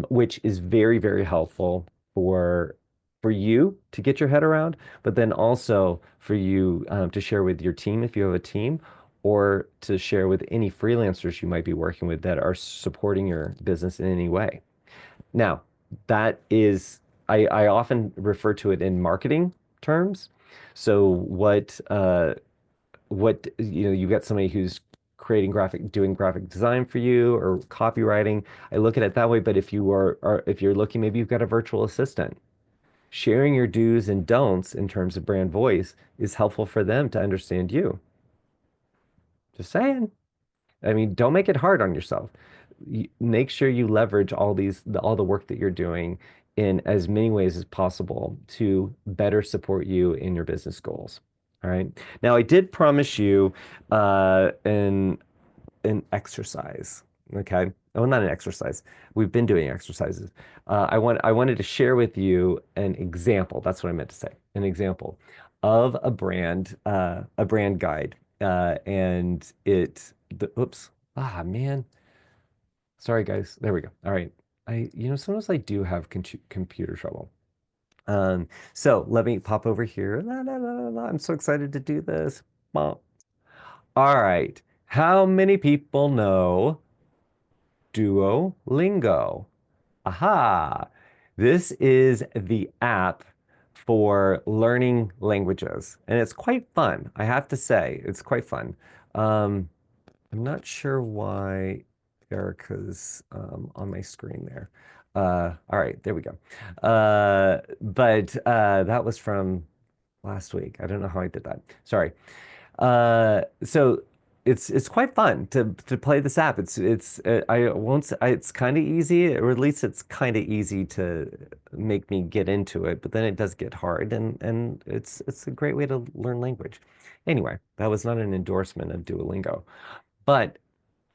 S1: which is very, very helpful for for you to get your head around, but then also for you to share with your team if you have a team, or to share with any freelancers you might be working with that are supporting your business in any way. Now, that is, I often refer to it in marketing terms. So what you get somebody who's doing graphic design for you or copywriting. I look at it that way, but if you're looking, maybe you've got a virtual assistant. Sharing your do's and don'ts in terms of brand voice is helpful for them to understand you. Just saying. I mean, don't make it hard on yourself. Make sure you leverage all the work that you're doing in as many ways as possible to better support you in your business goals. All right. Now, I did promise you an exercise. Okay. Oh, not an exercise. We've been doing exercises. I wanted to share with you an example. That's what I meant to say. An example of a brand guide. And oops. Ah, man. Sorry, guys. There we go. All right. Sometimes I do have computer trouble. So let me pop over here. La, la, la, la, la. I'm so excited to do this. All right. How many people know Duolingo? Aha. This is the app for learning languages, and it's quite fun. I have to say, it's quite fun. Um, I'm not sure why Erica's on my screen there. All right, there we go. But that was from last week. I don't know how I did that. Sorry. So it's quite fun to play this app. It's I won't say, it's kind of easy, or at least it's kind of easy to make me get into it. But then it does get hard, and it's a great way to learn language. Anyway, that was not an endorsement of Duolingo, but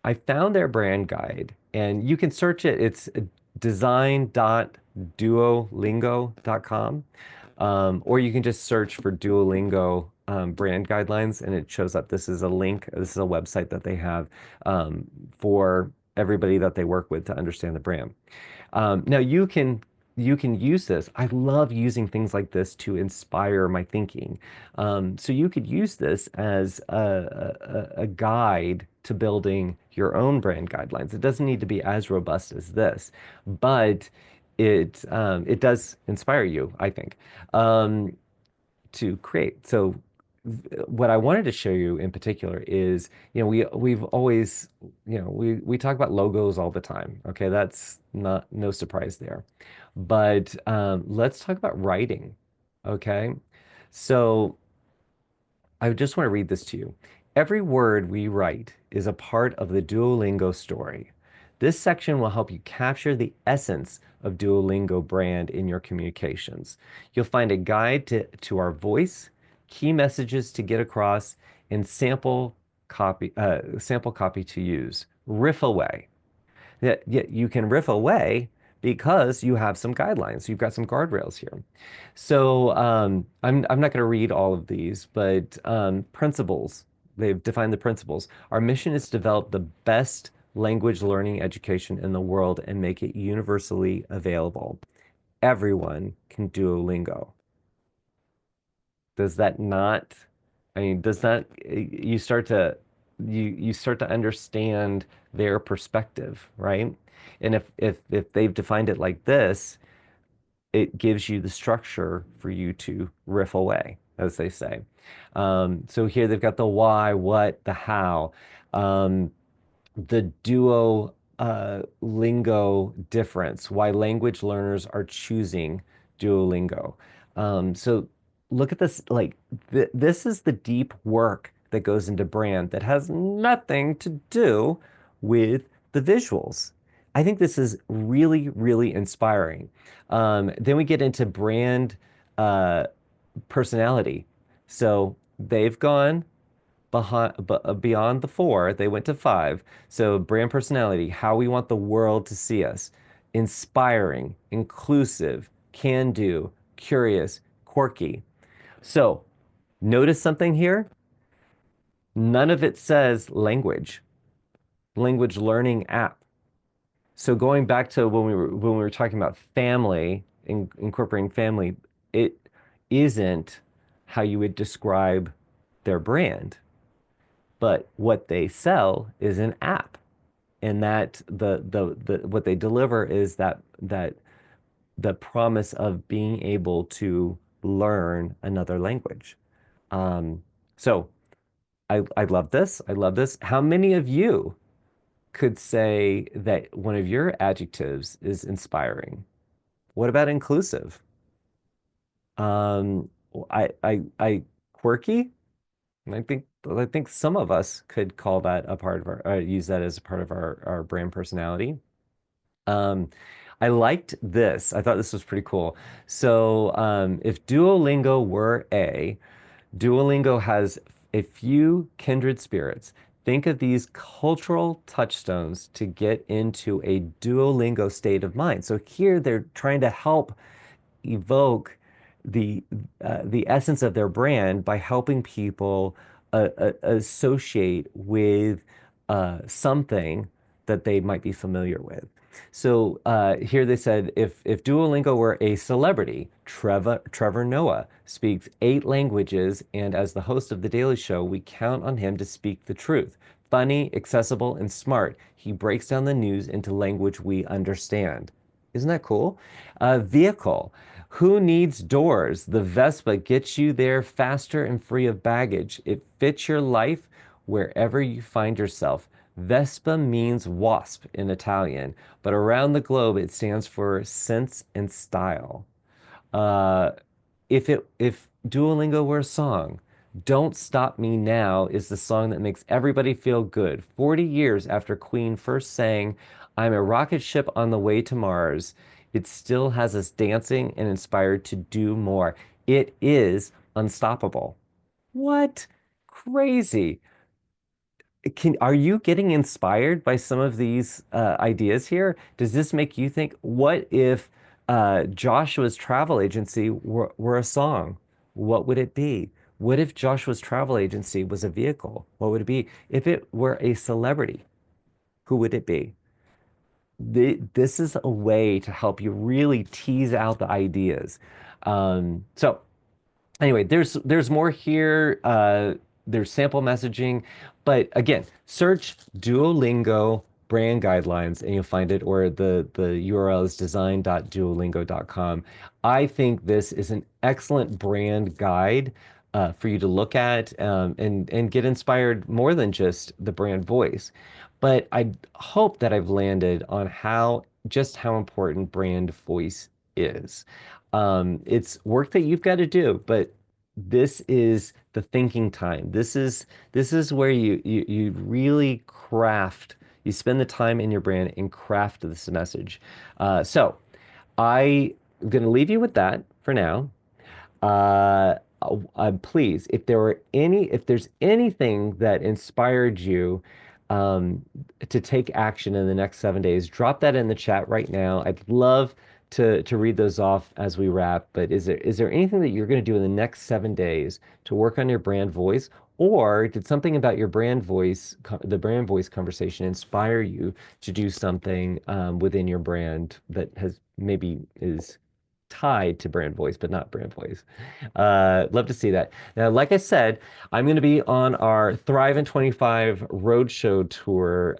S1: I found their brand guide, and you can search it. It's design.duolingo.com. Or you can just search for Duolingo brand guidelines and it shows up. This is a link, this is a website that they have for everybody that they work with to understand the brand. Now you can use this. I love using things like this to inspire my thinking. So you could use this as a guide to building your own brand guidelines. It doesn't need to be as robust as this, but it does inspire you, I think, um, to create. So what I wanted to show you in particular is, we've always, we talk about logos all the time. Okay, that's not no surprise there. But let's talk about writing. Okay, so I just want to read this to you. Every word we write is a part of the Duolingo story. This section will help you capture the essence of Duolingo brand in your communications. You'll find a guide to our voice, key messages to get across, and sample copy to use. Riff away. Yet you can riff away because you have some guidelines. You've got some guardrails here. So I'm not going to read all of these, but principles. They've defined the principles. Our mission is to develop the best language learning education in the world and make it universally available. Everyone can Duolingo. Does that not, I mean, does that you start to understand their perspective, right? And if they've defined it like this, it gives you the structure for you to riff away, as they say. So here they've got the why, what, the how. Um, the duo lingo difference, why language learners are choosing Duolingo. So look at this, like this is the deep work that goes into brand that has nothing to do with the visuals. I think this is really, really inspiring. Then we get into brand uh, personality. So they've gone beyond the four, they went to five. So brand personality, how we want the world to see us. Inspiring, inclusive, can do, curious, quirky. So notice something here. None of it says language learning app. So going back to when we were talking about family, incorporating family, it isn't how you would describe their brand. But what they sell is an app, and that the what they deliver is that the promise of being able to learn another language. Um, so I love this. I love this. How many of you could say that one of your adjectives is inspiring? What about inclusive? Um, I quirky. I think some of us could call that a part of our use that as a part of our brand personality. Um, I liked this. I thought this was pretty cool. So if Duolingo were Duolingo has a few kindred spirits. Think of these cultural touchstones to get into a Duolingo state of mind. So here they're trying to help evoke the the essence of their brand by helping people associate with something that they might be familiar with. So here they said, if Duolingo were a celebrity, Trevor Noah speaks 8 languages, and as the host of The Daily Show, we count on him to speak the truth. Funny, accessible, and smart, he breaks down the news into language we understand. Isn't that cool? Vehicle. Who needs doors? The Vespa gets you there faster and free of baggage. It fits your life wherever you find yourself. Vespa means wasp in Italian, but around the globe it stands for sense and style. Uh, if Duolingo were a song, Don't Stop Me Now is the song that makes everybody feel good. 40 years after Queen first sang, I'm a rocket ship on the way to Mars, it still has us dancing and inspired to do more. It is unstoppable. What? Crazy. Are you getting inspired by some of these ideas here? Does this make you think, what if Joshua's travel agency were a song? What would it be? What if Joshua's travel agency was a vehicle? What would it be? If it were a celebrity, who would it be? This is a way to help you really tease out the ideas. So anyway, there's more here. There's sample messaging, but again, search Duolingo brand guidelines and you'll find it, or the URL is design.duolingo.com. I think this is an excellent brand guide for you to look at and get inspired more than just the brand voice. But I hope that I've landed on how important brand voice is. It's work that you've got to do, but this is the thinking time. This is where you really craft. You spend the time in your brand and craft this message. So I'm going to leave you with that for now. Please, if there's anything that inspired you um, to take action in the next 7 days, drop that in the chat right now. I'd love to read those off as we wrap. But is there anything that you're going to do in the next 7 days to work on your brand voice? Or did something about your brand voice, the brand voice conversation, inspire you to do something within your brand that has maybe is tied to brand voice, but not brand voice? Love to see that. Now, like I said, I'm going to be on our Thrive in 25 roadshow tour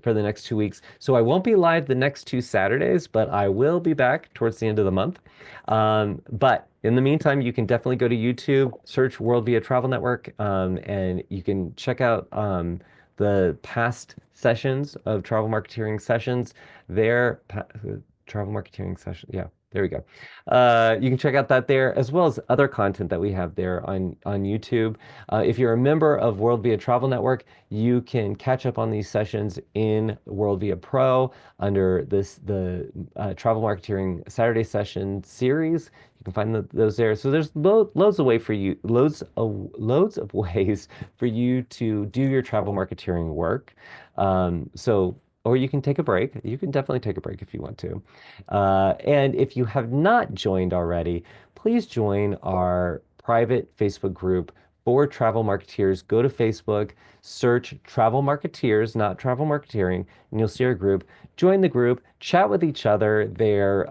S1: for the next 2 weeks. So I won't be live the next 2 Saturdays, but I will be back towards the end of the month. But in the meantime, you can definitely go to YouTube, search World Via Travel Network, and you can check out the past sessions of travel marketing sessions there. Travel marketing session. Yeah, there we go. You can check out that there, as well as other content that we have there on YouTube. If you're a member of World Via Travel Network, you can catch up on these sessions in World Via Pro under the Travel Marketeering Saturday Session series. You can find those there. So there's loads of way for you, loads of ways for you to do your travel marketeering work. Or you can take a break. You can definitely take a break if you want to. And if you have not joined already, please join our private Facebook group for travel marketeers. Go to Facebook, search Travel Marketeers, not Travel Marketeering, and you'll see our group. Join the group, chat with each other there,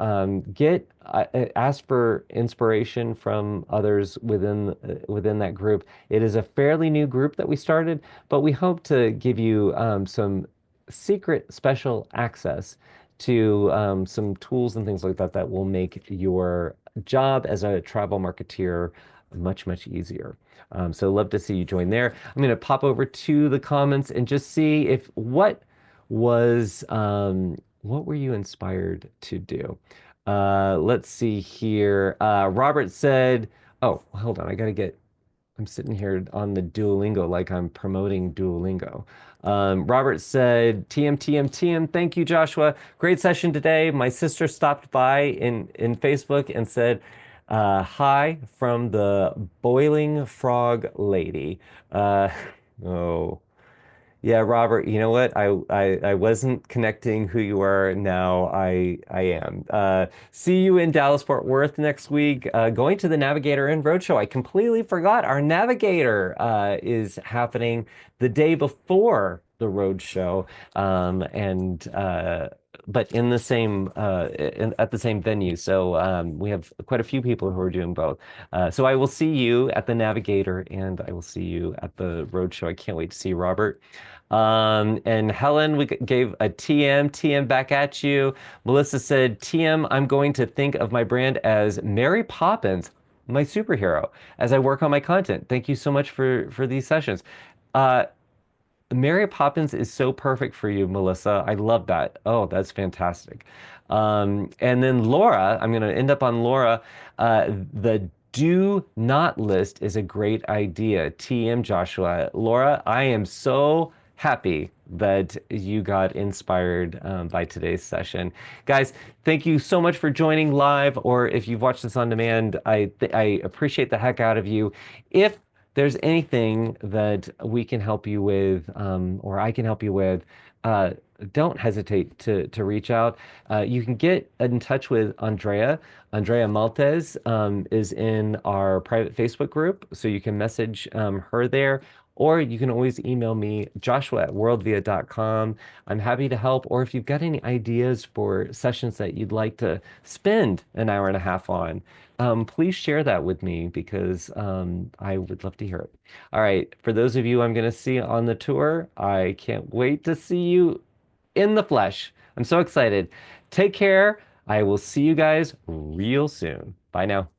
S1: ask for inspiration from others within that group. It is a fairly new group that we started, but we hope to give you some secret special access to some tools and things like that that will make your job as a travel marketeer much, much easier. So love to see you join there. I'm going to pop over to the comments and just see if what were you inspired to do? Let's see here. Robert said, oh, hold on. I'm sitting here on the Duolingo like I'm promoting Duolingo. Robert said, TM, TM, TM. Thank you, Joshua. Great session today. My sister stopped by in Facebook and said, hi from the Boiling Frog Lady. Uh, oh. Yeah, Robert, you know what? I wasn't connecting who you are. Now I am. See you in Dallas Fort Worth next week. Going to the Navigator and Roadshow. I completely forgot our Navigator is happening the day before the Roadshow, and but in the same at the same venue. So we have quite a few people who are doing both. So I will see you at the Navigator and I will see you at the Roadshow. I can't wait to see you, Robert. And Helen, we gave a TM, TM back at you. Melissa said, TM, I'm going to think of my brand as Mary Poppins, my superhero, as I work on my content. Thank you so much for these sessions. Uh, Mary Poppins is so perfect for you, Melissa. I love that. Oh, that's fantastic. And then Laura, I'm going to end up on Laura. The Do not list is a great idea. TM Joshua. Laura, I am so happy that you got inspired by today's session. Guys, thank you so much for joining live, or if you've watched this on demand, I appreciate the heck out of you. If there's anything that we can help you with, or I can help you with, uh, don't hesitate to reach out. You can get in touch with Andrea. Andrea Maltez is in our private Facebook group, so you can message her there, or you can always email me, joshua@worldvia.com. I'm happy to help, or if you've got any ideas for sessions that you'd like to spend an hour and a half on, please share that with me because I would love to hear it. All right, for those of you I'm going to see on the tour, I can't wait to see you in the flesh. I'm so excited. Take care. I will see you guys real soon. Bye now.